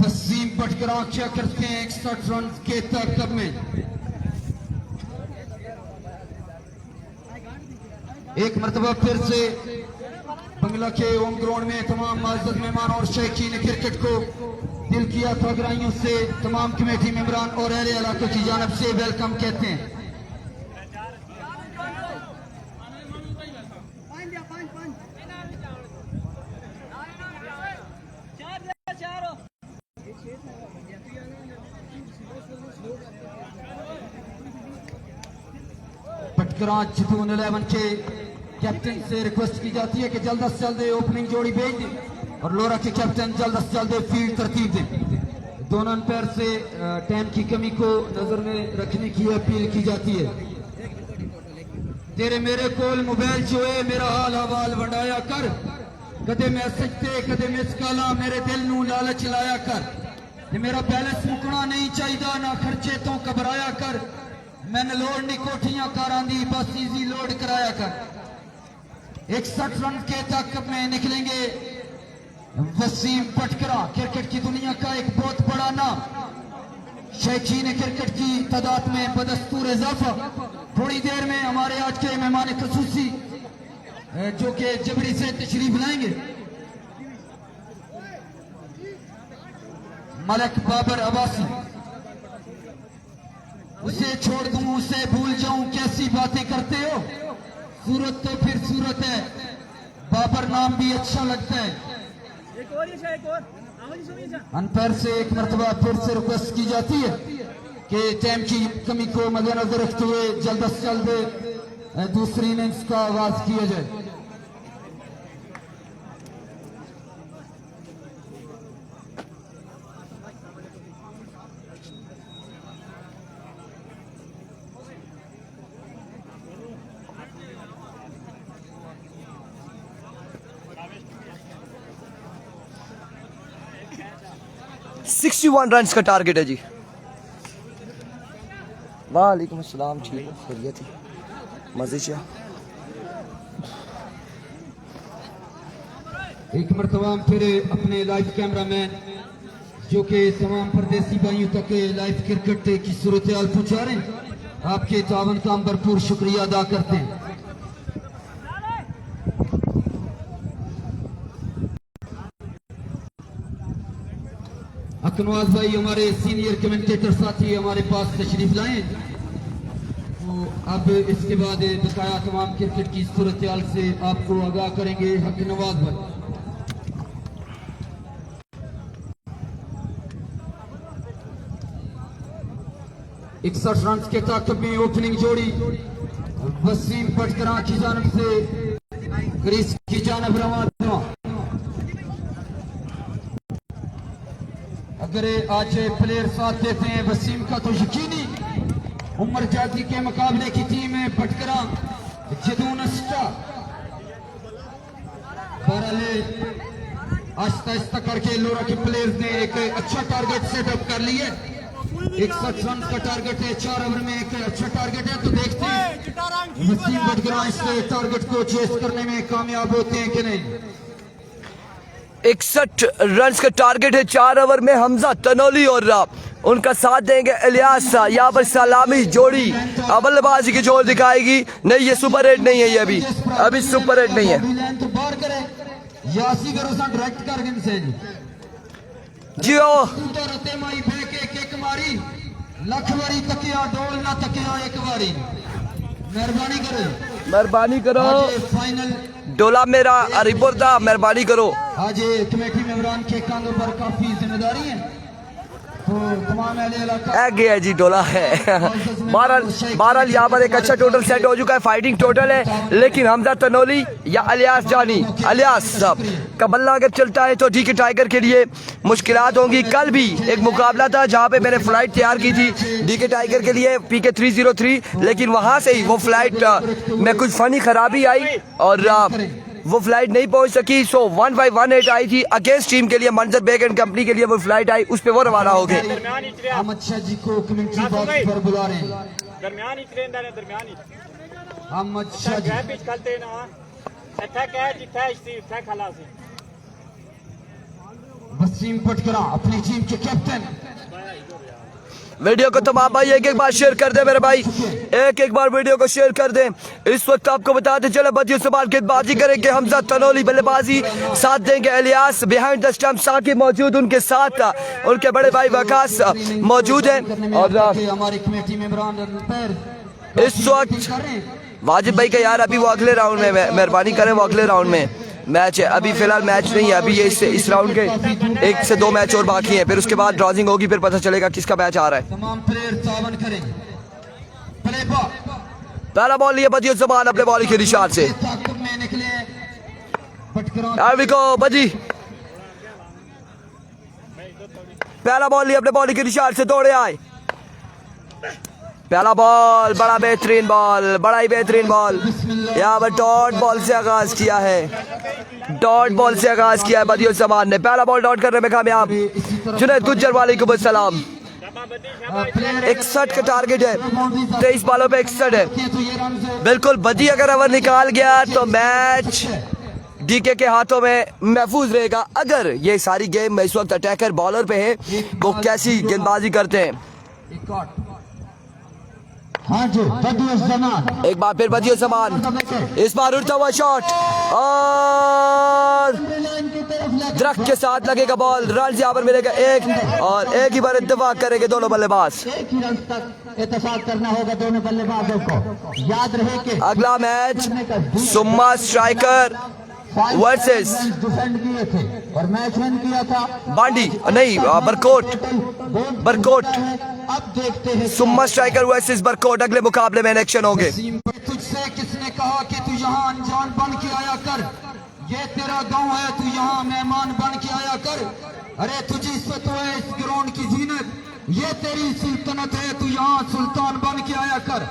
वसीम पटकरा क्या करते हैं 61 रन के ताकत में। एक मरतबा फिर से बंगला के होम ग्राउंड में तमाम मुअज़्ज़ज़ मेहमान और शौकीन क्रिकेट को दिल की था गहराइयों से तमाम कमेटी मेंबरान और अहले इलाके की जानिब से वेलकम कहते हैं। पटकरा चितून 11 के कैप्टन से रिक्वेस्ट की जाती है कि जल्द से जल्द ओपनिंग जोड़ी भेज दें और लोरा के कैप्टन जल्द से जल्द फील्ड तरतीब दें। दोनों अंपायर से टाइम की कमी को नजर में रखने की अपील की जाती है। तेरे मेरे कोल मोबाइल जो है मेरा हाल हवाल वंडाया कर, कदे मैसेज ते कदे मिस काला मेरे दिल नू लालच लाया कर। ते मेरा बैलेंस मुकना नहीं चाहिए ना खर्चे तो घबराया कर, मैंने लोड नहीं कोठियां कारां दी बस इजी लोड कराया कर। 61 रन के ताकत में निकलेंगे वसीम पटकरा, क्रिकेट की दुनिया का एक बहुत बड़ा नाम। शौकीन क्रिकेट की तादाद में बदस्तूर इजाफा। थोड़ी देर में हमारे आज के मेहमान खसूसी जो कि जबरी से तशरीफ लाएंगे, मलक बाबर अब्बासी। उसे छोड़ दूं उसे भूल जाऊं कैसी बातें करते हो, सूरत तो फिर सूरत है, बाबर नाम भी अच्छा लगता है। अंपायर से एक मरतबा फिर से रिक्वेस्ट की जाती है कि टाइम की कमी को मद्देनजर रखते हुए जल्द से जल्द दूसरी इनिंग्स का आगाज किया जाए। सिक्सटी 61 रन का टारगेट है जी। वालेकुम अस्सलाम, ठीक है, खैरियत है, मजे से। एक मरतबा फिर अपने लाइव कैमरामैन जो कि तमाम परदेसी भाइयों तक लाइव क्रिकेट की सूरत हाल पहुंचा रहे हैं, आपके तावन का हम भरपूर शुक्रिया अदा करते हैं। अकनवाज भाई हमारे सीनियर कमेंटेटर साथी हमारे पास तशरीफ लाए, तो अब इसके बाद बकाया तमाम क्रिकेट की सूरत हाल से आपको आगाह करेंगे अकनवाज भाई। इकसठ रन के ताकत में ओपनिंग जोड़ी वसीम पटकरा की जानिब से क्रीज की जानिब रवाना। अगर आज प्लेयर साथ देते हैं वसीम का तो यकीनी उमर जाती के मुकाबले की टीम है पटकरा जदून स्टार। आहिस्ता आहिस्ता करके लोरा के प्लेयर्स ने एक अच्छा टारगेट सेटअप कर लिया। 61 रन का टारगेट है, 4 ओवर में एक अच्छा टारगेट है। तो देखते हैं वसीम पटकरा इस टारगेट को चेस करने में कामयाब होते हैं कि नहीं। 61 रन का टारगेट है, 4 ओवर में हमजा तनोली और उनका साथ देंगे इलियास। यहाँ पर सलामी जोड़ी बल्लेबाजी की जोर दिखाएगी। नहीं, ये सुपर हिट नहीं है, ये अभी सुपर हिट नहीं है जी। ओ मेहरबानी करो, फाइनल डोला मेरा रिपोर्ट, मेहरबानी करो। आज कमेटी मेंबरान के कांधों पर काफी जिम्मेदारी है। तमाम अहले इलाका एक गया जी डोला है। बहरहाल यहाँ पर एक अच्छा टोटल सेट हो चुका है, फाइटिंग टोटल है, लेकिन हमजा तनोली या अलियास जानी अलियास का बल्ला अगर चलता है तो डीके टाइगर के लिए मुश्किलात होंगी। कल भी एक मुकाबला था जहाँ पे मैंने फ्लाइट तैयार की थी डीके टाइगर के लिए PK 303, लेकिन वहाँ से ही वो फ्लाइट में कुछ फनी खराबी आई और वो फ्लाइट नहीं पहुंच सकी। सो 1518 आई थी अगेंस्ट टीम के लिए, मंजर बेग एंड कंपनी के लिए वो फ्लाइट आई, उस पे वो रवाना हो गए। अहमद शाह जी को कमेंट्री बॉक्स पर बुला रहे हैं। दरमियानी ट्रेन दाने दरमियानी अहमद शाह जी क्या पिच खेलते हैं ना अच्छा क्या जितना इसी क्या खला से वसीम पटकरा अपनी टीम के कैप्टन। वीडियो को तमाम भाई एक बार शेयर कर दे मेरे भाई, एक बार वीडियो को शेयर कर दे। इस वक्त आपको बताते चले बदियों से गेंदबाजी करेंगे हमजा तनोली, बल्लेबाजी साथ देंगे Ilyas, behind the stump Saqib मौजूद, उनके साथ उनके बड़े भाई वकास मौजूद हैं। और हमारे कमेटी मेंबरान इस वक्त वाजिब भाई का यार अभी वो अगले राउंड में मेहरबानी करें, वो अगले राउंड में मैच है, अभी फिलहाल मैच नहीं है, अभी ये इस राउंड के 1 से 2 मैच और बाकी हैं, फिर उसके बाद ड्रॉजिंग होगी, फिर पता चलेगा किसका मैच आ रहा है। तमाम प्लेयर तावन करेंगे। प्ले बॉल पहला बॉल लिया बदियों जमान अपने बॉल के निशान से, ताकत में निकले पटकरा बजी पहला बॉल लिया अपने बॉल के निशान से, दौड़े आए, पहला बॉल बड़ा बेहतरीन बॉल, बड़ा ही बेहतरीन बॉल, यहाँ पर डॉट बॉल से आगाज किया है, डॉट बॉल से आगाज किया है बदियों जमान ने, पहला बॉल डॉट करने में कामयाब जुनैद गुज्जर वालेकुम अस्सलाम। 61 का टारगेट है, 23 बॉलों पे 61 है, बिल्कुल। बदी अगर ओवर निकाल गया तो मैच डीके के हाथों में महफूज रहेगा। अगर ये सारी गेम में इस वक्त अटैकर बॉलर पे है, वो कैसी गेंदबाजी करते हैं। हाँ जी बदियों जमान एक बार फिर बदियों जमान, इस बार उड़ता हुआ शॉट और दरख्त के साथ लगेगा बॉल, रन यहाँ पर मिलेगा एक, और एक ही बार इत्तेफाक करेंगे दोनों बल्लेबाज। एक ही रन तक इत्तेफाक करना होगा दोनों बल्लेबाजों को। याद रहे कि अगला मैच सुम्मा स्ट्राइकर वर्सेस डिफेंड किए थे और मैच विन किया था बांडी नहीं बरकोट। अब देखते हैं सुम्मा स्ट्राइकर वर्सेस बरकोट अगले मुकाबले में एक्शन होंगे। तुझसे किसने कहा कि तू यहाँ अनजान बन के आया कर, ये तेरा गांव है, तू यहाँ मेहमान बन के आया कर। अरे तुझी से तो है इस ग्राउंड की जीनत, ये तेरी सुल्तनत है, तू यहाँ सुल्तान बन के आया कर।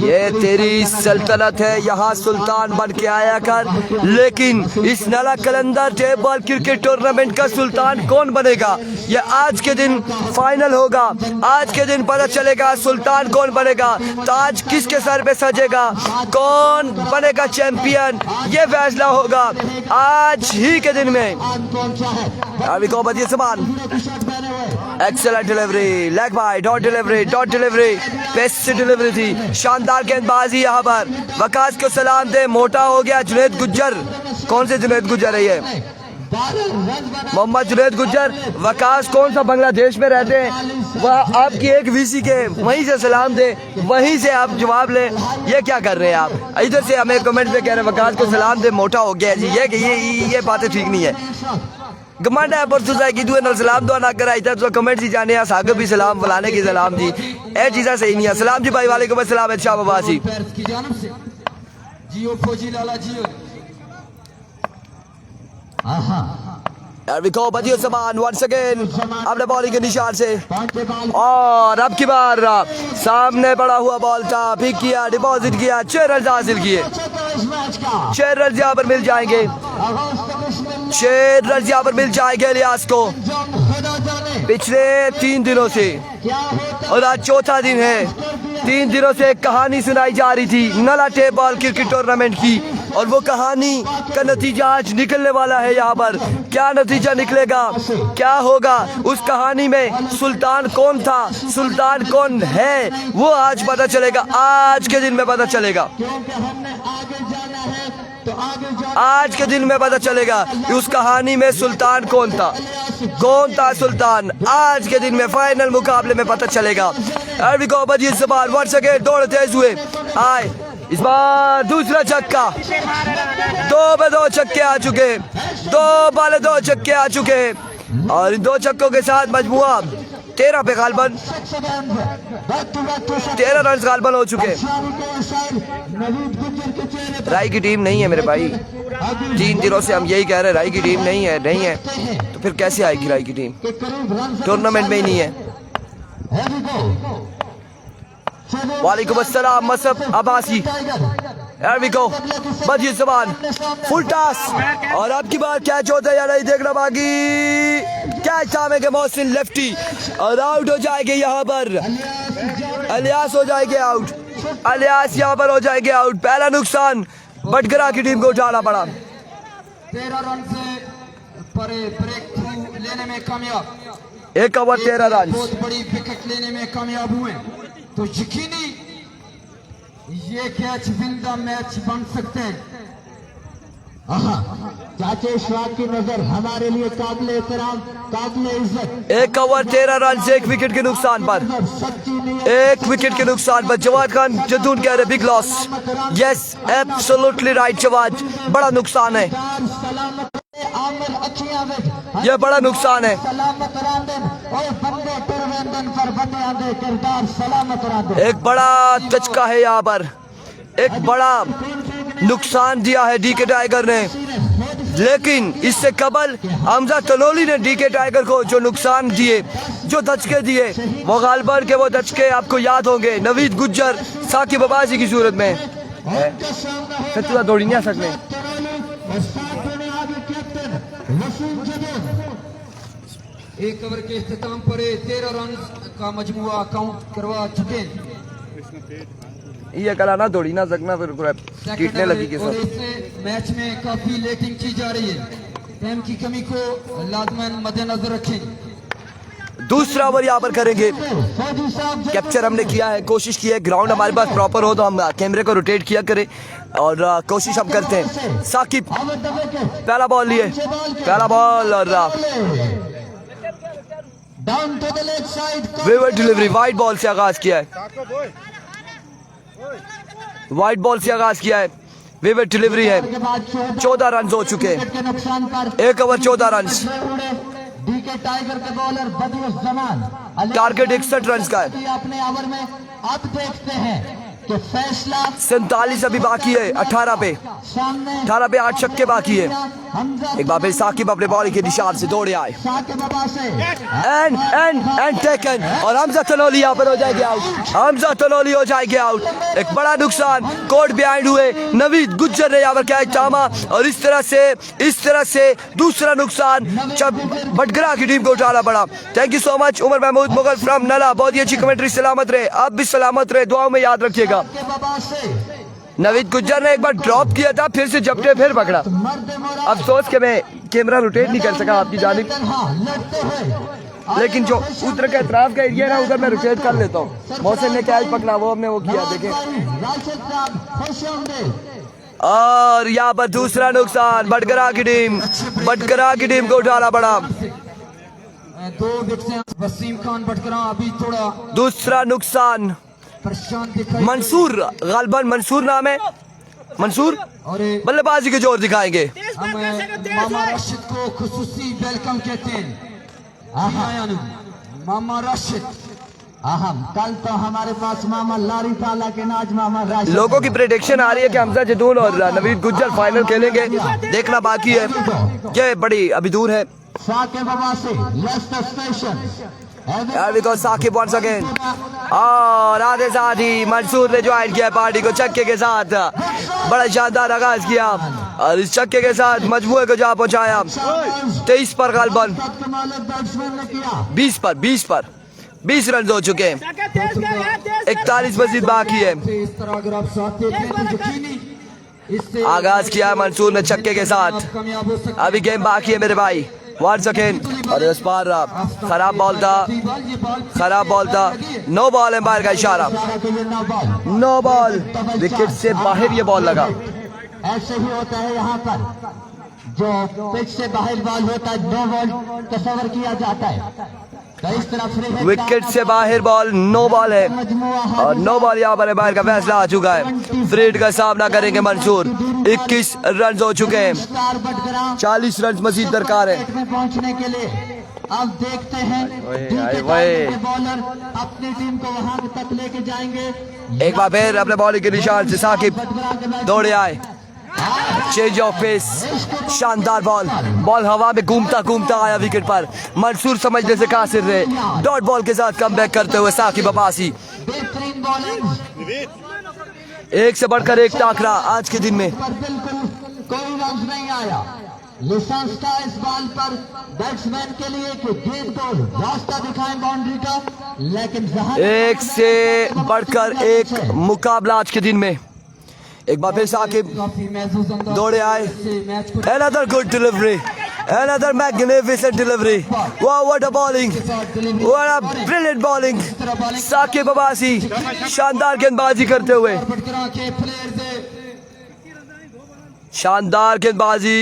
ये तेरी सल्तनत है, यहाँ सुल्तान बन के आया कर। लेकिन इस नाला कलंदर टेबल क्रिकेट टूर्नामेंट का सुल्तान कौन बनेगा, ये आज के दिन फाइनल होगा, आज के दिन पता चलेगा सुल्तान कौन बनेगा, ताज किसके सर पे सजेगा, कौन बनेगा चैंपियन, ये फैसला होगा आज ही के दिन में। अभी को बदिए समान excellent delivery, leg bye, dot delivery, best delivery थी, शानदार गेंदबाजी यहाँ पर। वकास को सलाम दे, मोटा हो गया जुनैद गुज्जर। कौन से जुनैद गुज्जर है ये? मोहम्मद जुनैद गुज्जर। वकास कौन सा बांग्लादेश में रहते हैं, वह आपकी एक VC के वहीं से सलाम दे, वहीं से आप जवाब ले। ये क्या कर रहे हैं आप? इधर से हमें कमेंट में कह रहे हैं वकास को सलाम दे, मोटा हो गया जी। ये बातें ठीक नहीं है। गमंड है पर तुझा की दुए नल सलाम दुआ ना करा, इधर तो कमेंट सी जाने आ सागर भी सलाम फलाने की सलाम जी, ए चीज़ा सही नहीं है। सलाम जी भाई, वालेकुम अस्सलाम। अच्छा बाबासी की जानब से जियो फौजी लाला जियो। विको बदियों समान वंस अगेन अपने बॉलिंग के निशान से, और अब की बार सामने पड़ा हुआ बॉल था, पिक किया, डिपॉजिट किया, 6 रन हासिल किए। 6 रन यहाँ पर मिल जाएंगे, 6 रन यहाँ पर मिल जाएंगे इलियास को। पिछले 3 दिनों से, और आज चौथा दिन है, 3 दिनों से एक कहानी सुनाई जा रही थी नला टेबल क्रिकेट टूर्नामेंट की, और वो कहानी का नतीजा आज निकलने वाला है। यहाँ पर क्या नतीजा निकलेगा, क्या होगा उस कहानी में, सुल्तान कौन था, सुल्तान कौन है, वो आज पता चलेगा, आज के दिन में पता चलेगा। आज के दिन में पता चलेगा कि उस कहानी में सुल्तान कौन था सुल्तान। आज के दिन में फाइनल मुकाबले में पता चलेगा। अरबी को बजी इस बार वर्ष के दौड़ तेज हुए आए, इस बार दूसरा छक्का, 2 पे 2 छक्के आ चुके, 2 बाले 2 छक्के आ चुके, और इन 2 छक्कों के साथ मजमुआ 13 पे गालबन 13 रन गालबन हो चुके। राय की टीम नहीं है मेरे भाई, 3 दिनों से हम यही कह रहे हैं राय की टीम नहीं है तो फिर कैसे आएगी राय की टीम? टूर्नामेंट में ही नहीं है। वालेकुम अस्सलाम मसब अब्बासी। Here we go, बदिए ज़बान फुल टास और अब की बार कैच होता है या नहीं देखना बाकी। कैच थामेंगे मोहसिन लेफ्टी और आउट हो जाएंगे यहाँ पर। अलियास हो जाएंगे आउट, अलियास यहाँ पर हो जाएंगे आउट। पहला नुकसान बटगरा की टीम को उठाना पड़ा। 13 रन से परे ब्रेक थ्रू लेने में कामयाब, 1 ओवर 13 रन। बहुत बड़ी विकेट लेने में कामयाब हुए तो यकीनी ये कैच विन द मैच बन सकते हैं। चाचे शाह की नजर हमारे लिए काबिले एहतराम, काबिले इज्जत। 1 ओवर 13 रन से 1 विकेट के नुकसान पर, 1 विकेट के नुकसान पर। जवाद खान जदून कह रहे big loss. Yes absolutely right Jawad, बड़ा नुकसान है, यह बड़ा नुकसान है। एक बड़ा टचका है यहाँ पर, एक बड़ा नुकसान दिया है डीके टाइगर ने, लेकिन इससे कबल हमजा तनोली ने डीके टाइगर को जो नुकसान दिए, जो धचके दिए, वो गालबन के वो धचके आपको याद होंगे। नवीद गुज्जर साकिब अब्बासी की सूरत में सचुआ दौड़ी नहीं आ सकते। एक ओवर के इख्तिताम पर 13 रन का मजमुआ काउंट करवा चुके। ये कला ना दौड़ी ना सकना फिर कीटने लगी के और साथ। इससे मैच में काफी लेटिंग की जा रही है, टाइम की कमी को लाजमन मद्देनजर रखें। दूसरा ओवर यहाँ पर करेंगे। कैप्चर हमने किया है, कोशिश की है ग्राउंड हमारे पास प्रॉपर हो तो हम कैमरे को रोटेट किया करें और कोशिश हम करते हैं। साकिब पहला बॉल लिए, पहला बॉल और विवर डिलीवरी वाइड बॉल से आगाज किया है, वाइड बॉल से आगाज किया है। विवर डिलीवरी है। 14 रन हो चुके, 1 ओवर 14 रन। डीके टाइगर के बॉलर बदियुस जमान टारगेट 61 रन का है। अपने ओवर में अब देखते हैं कि फैसला 47 अभी बाकी है। 18 पे 8 छक्के बाकी है। एक बार फिर साकिब अपने बॉल के निशान से दौड़े आए एंड टेकन और हमजा तनोली यहाँ पर हो जाएंगे आउट। हमजा तनोली हो जाएंगे आउट। एक बड़ा नुकसान, कोर्ट बिहाइंड हुए। नवीद गुज्जर ने यहाँ पर कैच थामा और इस तरह से दूसरा नुकसान जब बटगरा की टीम को उठाना पड़ा। Thank you so much Umar Mehmood Mughal from Nala, बहुत ही अच्छी कमेंट्री। सलामत रहे, आप भी सलामत रहे, दुआओं में याद रखिएगा। नवीद गुज्जर ने एक बार ड्रॉप किया था, फिर से जपटे फिर पकड़ा। अफसोस के मैं कैमरा रोटेट नहीं कर सका आपकी जानिब, लेकिन जो उधर का एतराफ का एरिया है ना उधर मैं रोटेट कर लेता हूँ। मोहसिन ने कैच पकड़ा, वो हमने वो किया देखे। और यहाँ पर दूसरा नुकसान बटगरा की टीम को उठाना पड़ा। 2 विकेट वसीम खान बटगरा अभी थोड़ा दूसरा नुकसान मंसूर, गालबन मंसूर नाम है, मंसूर और बल्लेबाजी के जोर दिखाएंगे। हम मामा राशिद को खुसूसी वेलकम कहते हैं। मामा राशिद कल तो हमारे पास मामा लारी था, लेकिन आज मामा राशिद। लोगों की प्रेडिक्शन आ रही है कि हमजा जदून और नवीद गुज्जर फाइनल खेलेंगे, देखना बाकी है, ये बड़ी अभी दूर है। साकिब अब्बासी लेस्टर स्टेशन साकिब वंस अगेन और आधे साथ ही मंसूर ने ज्वाइन किया पार्टी को छक्के के साथ। बड़ा शानदार आगाज किया और इस छक्के के साथ मजमुए को जहाँ पहुंचाया। 23 पर गालबन 20 रन हो चुके हैं। 41 मजीद बाकी है। इस तरह अगर आप साथ देखें तो यकीनी आगाज किया मंसूर ने छक्के के साथ। कामयाब हो सकते। अभी गेम बाकी है मेरे भाई। 1 सेकेंड और इस बार खराब बॉल था, नो बॉल एम्पायर का इशारा, नो बॉल, विकेट से बाहर ये बॉल लगा। ऐसे ही होता है यहाँ पर। जो पिच से बाहर बॉल होता है 2 बॉल तस्वर किया जाता है। तो इस तरफ विकेट से बाहर बॉल 9 बॉल है और 9 बॉल यहाँ पर बाहर का फैसला आ चुका है। फ्रीड का सामना करेंगे मंसूर। 21 रन हो चुके हैं, 40 रन मजीद दरकार है। में पहुंचने के लिए अब देखते हैं बॉलर अपनी टीम को वहां तक लेके जाएंगे। एक बार फिर अपने बॉलिंग के निशान से साकिब दौड़े आए। चेंज ऑफ पेस, शानदार बॉल, बॉल हवा में घूमता घूमता आया विकेट पर। मंसूर समझने से कासिर रहे, डॉट बॉल के साथ कमबैक करते हुए साकिब अब्बासी। बेहतरीन बॉलिंग, एक से बढ़कर एक टाकरा आज के दिन में। पर बिल्कुल कोई रन नहीं आया। लाइसेंस था इस बॉल पर बैट्समैन के लिए कि गेंद को रास्ता दिखाएं बाउंड्री का, लेकिन एक से बढ़कर एक मुकाबला आज के दिन में। एक बार फिर साकिब दौड़े आए। Another good delivery, another magnificent delivery. Wow, what a bowling, what a brilliant bowling. Saqib Abbasi शानदार गेंदबाजी करते हुए, शानदार गेंदबाजी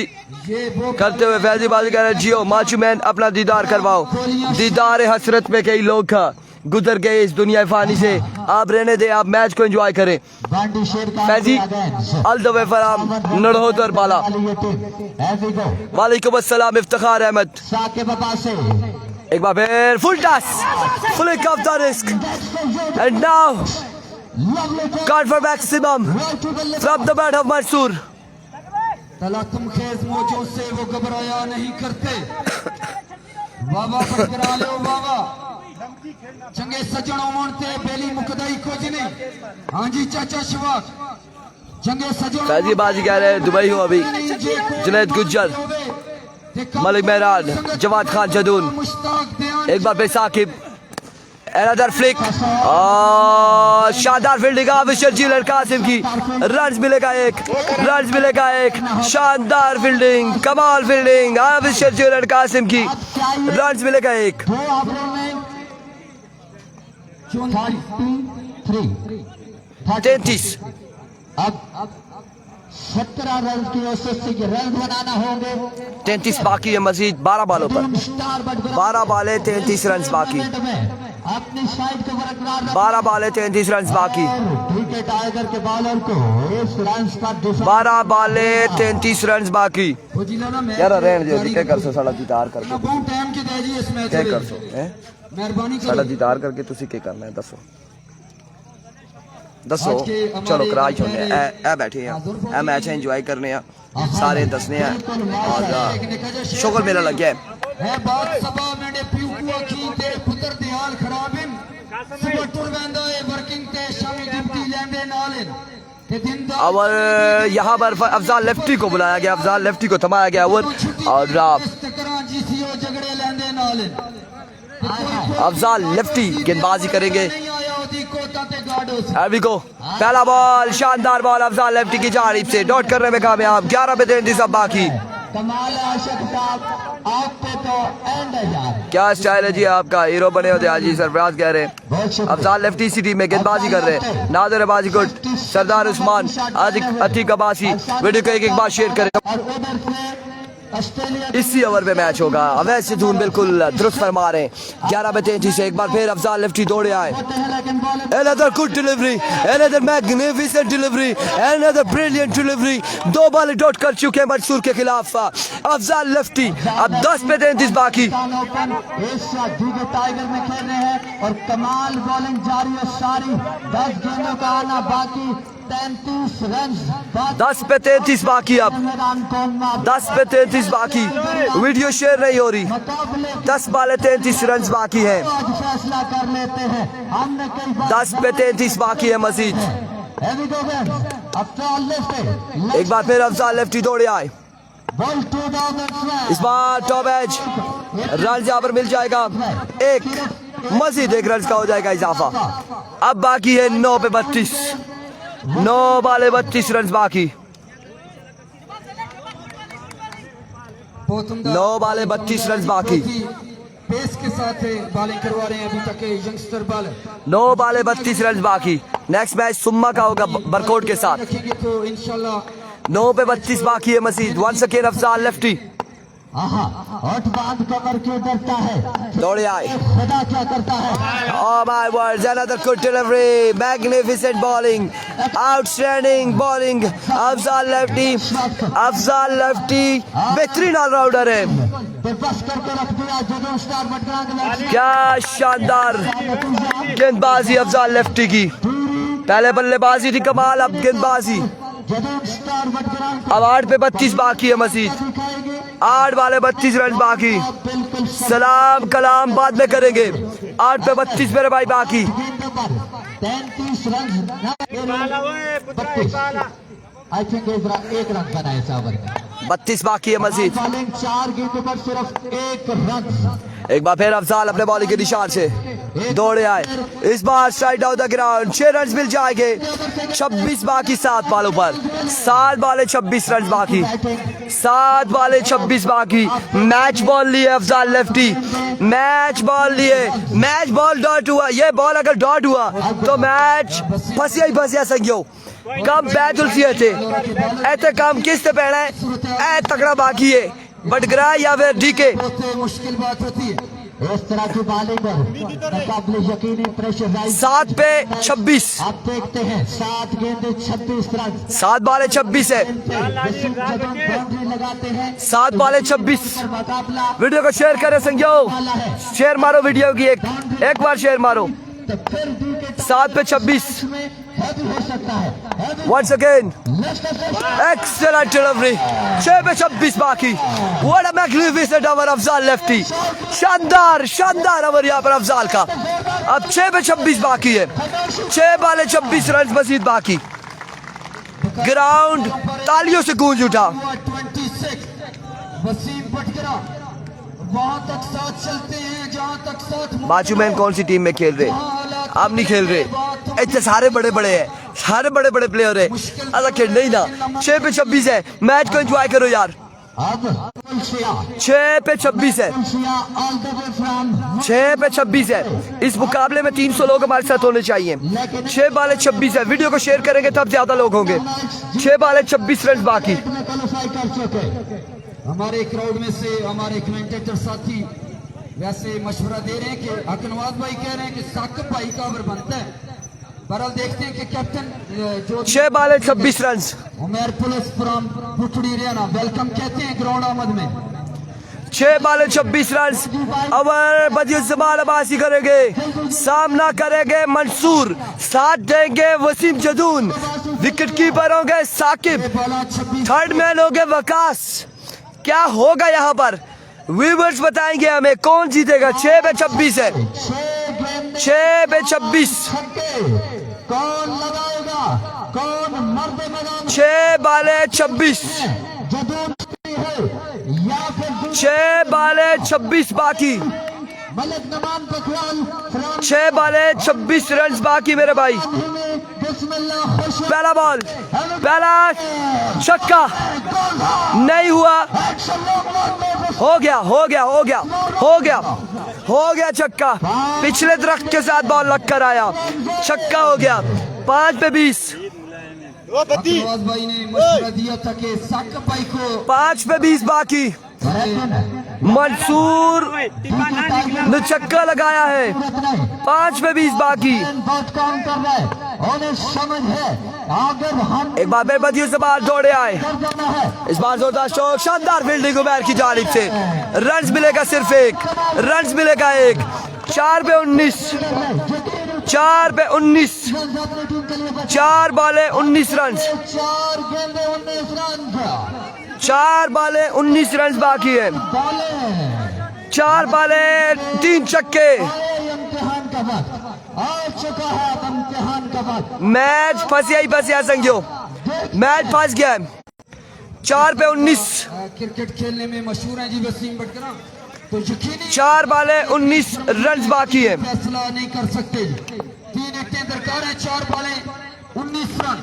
करते हुए फैजी बाजी कह रहे जियो माचू मैन अपना दीदार करवाओ। दीदार हसरत में कई लोग गुजर गए इस दुनिया फानी से, आप रहने दे, आप मैच को एंजॉय करें। Faizi all the way from Narhotar Bala. वालेकुम अस्सलाम इफ्तिखार अहमद। एक बार फिर full toss, flick off the wrist and now gone for maximum from the bat of Mansoor. तलातम खेज मौजों से वो घबराया नहीं करते। बाबा बरकरार लो बाबा चंगे सजणों मोनते बेली मुकदई कुछ नहीं। हाँ जी चाचा शिवाक चंगे सजणों फैजी बाजी कह रहे हैं दुबई हूँ अभी। जुनैद गुज्जर, मलिक मेहरान, जवाद खान जदून। एक बार फिर साकिब, another flick, शानदार फील्डिंग अविशर जीलन कासिम की। रन्स मिलेगा एक, रन्स मिलेगा एक, शानदार फील्डिंग, कमाल फील्डिंग अविशर जीलन कासिम की। रन्स मिलेगा एक। 33 अब 17 रन की औसत से रन बनाना होंगे। 33 बाकी है मजीद 12 बॉलों पर। 12 बॉलें 33 रन बाकी। अपनी साइड को बरकरार 12 बॉलें 33 रन बाकी। विकेट टाइगर के बॉलर को इस रन पर 12 बॉलें 33 रन बाकी। यार रहने दो, क्या कर सो साड़ा दीदार करके बहुत टाइम के दे जी इस मैच क्या कर सो हैं मेहरबानी साड़ा करो। दीदार करके तुसी क्या करना है दसो दसो। चलो कराई छोड़ने ए बैठे हैं, ए मैच एंजॉय करने हैं, सारे दसने हैं और शुगर मेला लग गया है। बात सबा मेरे प्यू को की तेरे पुत्र दिहाल खराबिन सुबह टुर वेंदा है वर्किंग ते शामी ड्यूटी लेंदे नालिन ते दिन दा। और यहाँ पर अफजाल लेफ्टी को बुलाया गया, अफजाल लेफ्टी को थमाया गया ओवर और जीसीओ झगड़े लेंदे नालिन। अफजाल लेफ्टी गेंदबाजी करेंगे। Here we go, पहला बॉल, शानदार बॉल अफजाल लेफ्टी की जानिब से, डॉट करने में कामयाब। 11 पे 33 अब बाकी। कमाल आशिक साहब आप पे तो एंड है यार। क्या स्टाइल है जी आपका, हीरो बने होते आज जी। सरफराज कह रहे हैं अफजाल लेफ्टी सिटी में गेंदबाजी कर रहे हैं। नादिर बाजी गुड, सरदार उस्मान, अतीक अब्बासी। वीडियो को एक बार शेयर करें। और उधर से ऑस्ट्रेलिया इसी ओवर पे मैच होगा। अवैध सिद्धून बिल्कुल दुरुस्त फरमा रहे हैं। 11 पे 33 से एक बार फिर अफजाल लेफ्टी दौड़े आए। Another good delivery, another magnificent delivery, another brilliant delivery। 2 ball dot कर चुके हैं मंसूर के खिलाफ अफजाल लेफ्टी। अब 10 पे 33 बाकी। टाइगर में खेल रहे हैं और कमाल बॉलिंग जारी है सारी। 10 गेंदों का आना बाकी, 33 रन 10 पे 33 बाकी। अब 10 पे 33 बाकी, वीडियो शेयर नहीं हो रही। 10 बॉल 33 रन बाकी हैं। फैसला कर लेते हैं हमने कई 10 पे 33 बाकी है मजीद। एक बार फिर अफजाल लेफ्टी दौड़े आए। इस बार टॉप एज रन यहाँ पर मिल जाएगा एक, मजीद 1 रन का हो जाएगा इजाफा। अब बाकी है 9 पे 32, 9 बॉल 32 रन बाकी। 9 बॉल 32 रन बाकी। पेस के साथ बॉलिंग करवा रहे हैं अभी तक यंगस्टर बॉलर। 9 बॉल 32 रन बाकी। नेक्स्ट मैच सुम्मा का होगा बरकोट के साथ। रखेंगे तो इंशाल्लाह 9 पे 32 बाकी है मजीद। वंस अगेन अफजाल लेफ्टी आहा, होठ बांध कमर क्यों डरता है, दौड़े आए। खुदा क्या करता है। Oh my words, another good delivery, magnificent bowling, outstanding bowling, Afzal lefty बेहतरीन ऑलराउंडर है। तो बस करके रख दिया जदों स्टार बटना क्या शानदार गेंदबाजी अफजाल लेफ्टी की। पहले बल्लेबाजी थी कमाल, अब गेंदबाजी। जदों स्टार बटना अब 8 पे 32 बाकी है मजीद। 8 वाले 32 रन बाकी। बिल्कुल सलाम कलाम बाद में करेंगे। 8 पे 32 मेरे भाई बाकी। 33 रन। बाला ओए पुत्रा एक बाला आई थिंक एक रन बनाए इस ओवर में। 32 बाकी है मजीद। बॉलिंग 4 गेंदों पर सिर्फ 1 रन। एक बार फिर अफजाल अपने बॉलिंग के निशान से दौड़े आए। इस बार strike down the ground 6 run मिल जाएंगे। 26 बाकी 7 बॉलों पर। 7 वाले 26 रन बाकी। 7 वाले 26 बाकी। मैच बॉल लिए अफजाल लेफ्टी, मैच बॉल लिए। मैच बॉल डॉट हुआ, ये बॉल अगर डॉट हुआ तो मैच फंसिया ही फंसिया संगियो। कम बैटुल थे ऐसे काम किससे पहना है ऐ तकड़ा बाकी है बटगरा या फिर डीके। मुश्किल बात होती है इस तरह की बॉलिंग मुकाबले यकीनी प्रेशराइज। 7 पे 26। आप देखते हैं 7 गेंदे 26 रन। 7 वाले 26 है। बाउंड्री लगाते हैं 7 वाले 26। मुकाबला वीडियो को शेयर करें संगियो, वाला है। शेयर मारो वीडियो की, एक बार शेयर मारो। तो फिर डी के 7 पे 26 में हैवी हो सकता है। Once again excellent delivery. 6 पे 26 बाकी। What a magnificent over Afzal lefty. शानदार शानदार ओवर यहाँ पर अफजाल का। अब 6 पे 26 बाकी है। 6 वाले 26 रन मजीद बाकी। ग्राउंड तालियों से गूंज उठा। 26 वसीम बटगरा वहां तक साथ चलते हैं जहां तक साथ बाचूमैन कौन सी टीम में खेल रहे? आप नहीं खेल रहे। इतने सारे बड़े बड़े हैं, सारे बड़े बड़े प्लेयर है। ऐसा खेल नहीं ना। 6 पे 26 है। मैच को एंजॉय करो यार। अब 6 पे 26 है। 6 पे 26 है। इस मुकाबले में 300 लोग हमारे साथ होने चाहिए। 6 वाले 26 है। वीडियो को शेयर करेंगे तब ज्यादा लोग होंगे। 6 वाले 26 रन बाकी। क्वालिफाई कर चुके। हमारे क्राउड में से हमारे कमेंटेटर साथी वैसे मशवरा दे रहे हैं कि अकनवाज भाई कह रहे हैं कि साकिब भाई का ओवर बनता है। बहरहाल देखते हैं कि कैप्टन जो 6 वाले 26 run. Umair police from Puttri रेना वेलकम कहते हैं ग्राउंड आमद में। 6 बाले 26 रन। अवर बदियुल जमाल अब्बासी करेंगे, सामना करेंगे मंसूर, साथ देंगे वसीम जदून, विकेट कीपर होंगे साकिब, थर्ड मैन होंगे वकास। क्या होगा यहाँ पर व्यूवर्स बताएंगे हमें कौन जीतेगा। 6 पे 26 है। 6 पे 26। कौन लगाएगा, कौन मर्द मैदान 6 बाले 26। या फिर 6 बाले 26 बाकी। मलिक नमान पखवाल 6 बाले 26 रन बाकी मेरे भाई। बिस्मिल्लाह खुश पहला बॉल, पहला छक्का नहीं हुआ। हो गया हो गया हो गया हो गया हो गया छक्का। पिछले दरख्त के साथ बॉल लग कर आया, छक्का हो गया। 5 पे 20। अकनवाज भाई ने मशवरा दिया था कि साकिब भाई को 5 पे 20 बाकी। मंसूर ने छक्का लगाया है। 5 पे 20 बाकी। बहुत काम कर रहा है और समझ है अगर हम एक बार बेबदियों से बाहर दौड़े आए। जाना है इस बार जोरदार स्ट्रोक, शानदार फील्डिंग उमैर की जानिब से। रन्स मिलेगा सिर्फ 1, रन्स मिलेगा 1। 4 पे 19। 4 पे 19। 4 बाले 19 रन। 4 गेंदे 19 रन 4 बाले 19 रन बाकी है। 4 बाले 3 छक्के। इम्तिहान का वक्त आ चुका है। अब इम्तिहान का वक्त मैच फंसिया ही फंसिया संगियो, मैच फंस गया है। 4 पे 19। क्रिकेट खेलने में मशहूर हैं जी वसीम बटगरा, तो यकीनी 4 बाले 19 रन बाकी है। फैसला नहीं कर सकते। 3 विकेटें दरकार हैं। 4 बॉलें 19 रन।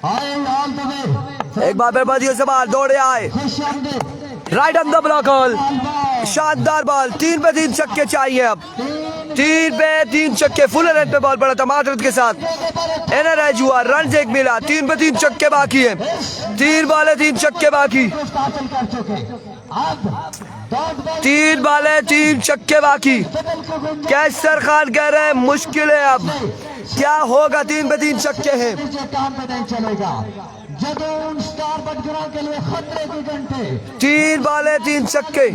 आए ऑल द वे एक बार बेबदियों से बाहर दौड़े आए। खुश आमदीद right on the block whole, शानदार बॉल, 3 पे 3 छक्के चाहिए अब, 3 पे 3 छक्के, फुल रेड पे बॉल पड़ा था मातरत के साथ, एनर एज हुआ, रन एक मिला, 3 पे 3 छक्के बाकी है, 3 बॉले 3 छक्के बाकी, 3 बॉले 3 छक्के बाकी। कैसर खान कह रहे हैं मुश्किल है अब, क्या होगा, 3 पे 3 छक्के हैं। काम पे नहीं चलेगा, जदून स्टार बटगरा के लिए खतरे के घंटे, 3 बॉले 3 छक्के,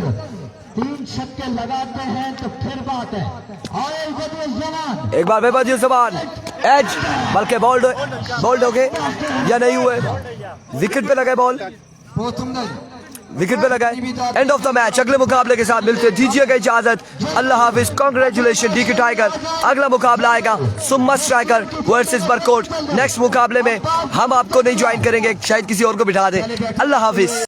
3 छक्के लगाते हैं तो फिर बात है। और जवान एक बार बेबदी जबान एज, बल्कि बोल्ड हो गए या नहीं हुए, विकेट पे लगे बॉल, विकेट पे लगा, एंड ऑफ द मैच। अगले मुकाबले के साथ मिलते हैं, दीजिएगा इजाजत, अल्लाह हाफिज, कांग्रेचुलेशन डीके टाइगर। अगला मुकाबला आएगा सुम्मा स्ट्राइकर वर्सेस बरकोट। नेक्स्ट मुकाबले में हम आपको नहीं ज्वाइन करेंगे, शायद किसी और को बिठा दें। अल्लाह हाफिज।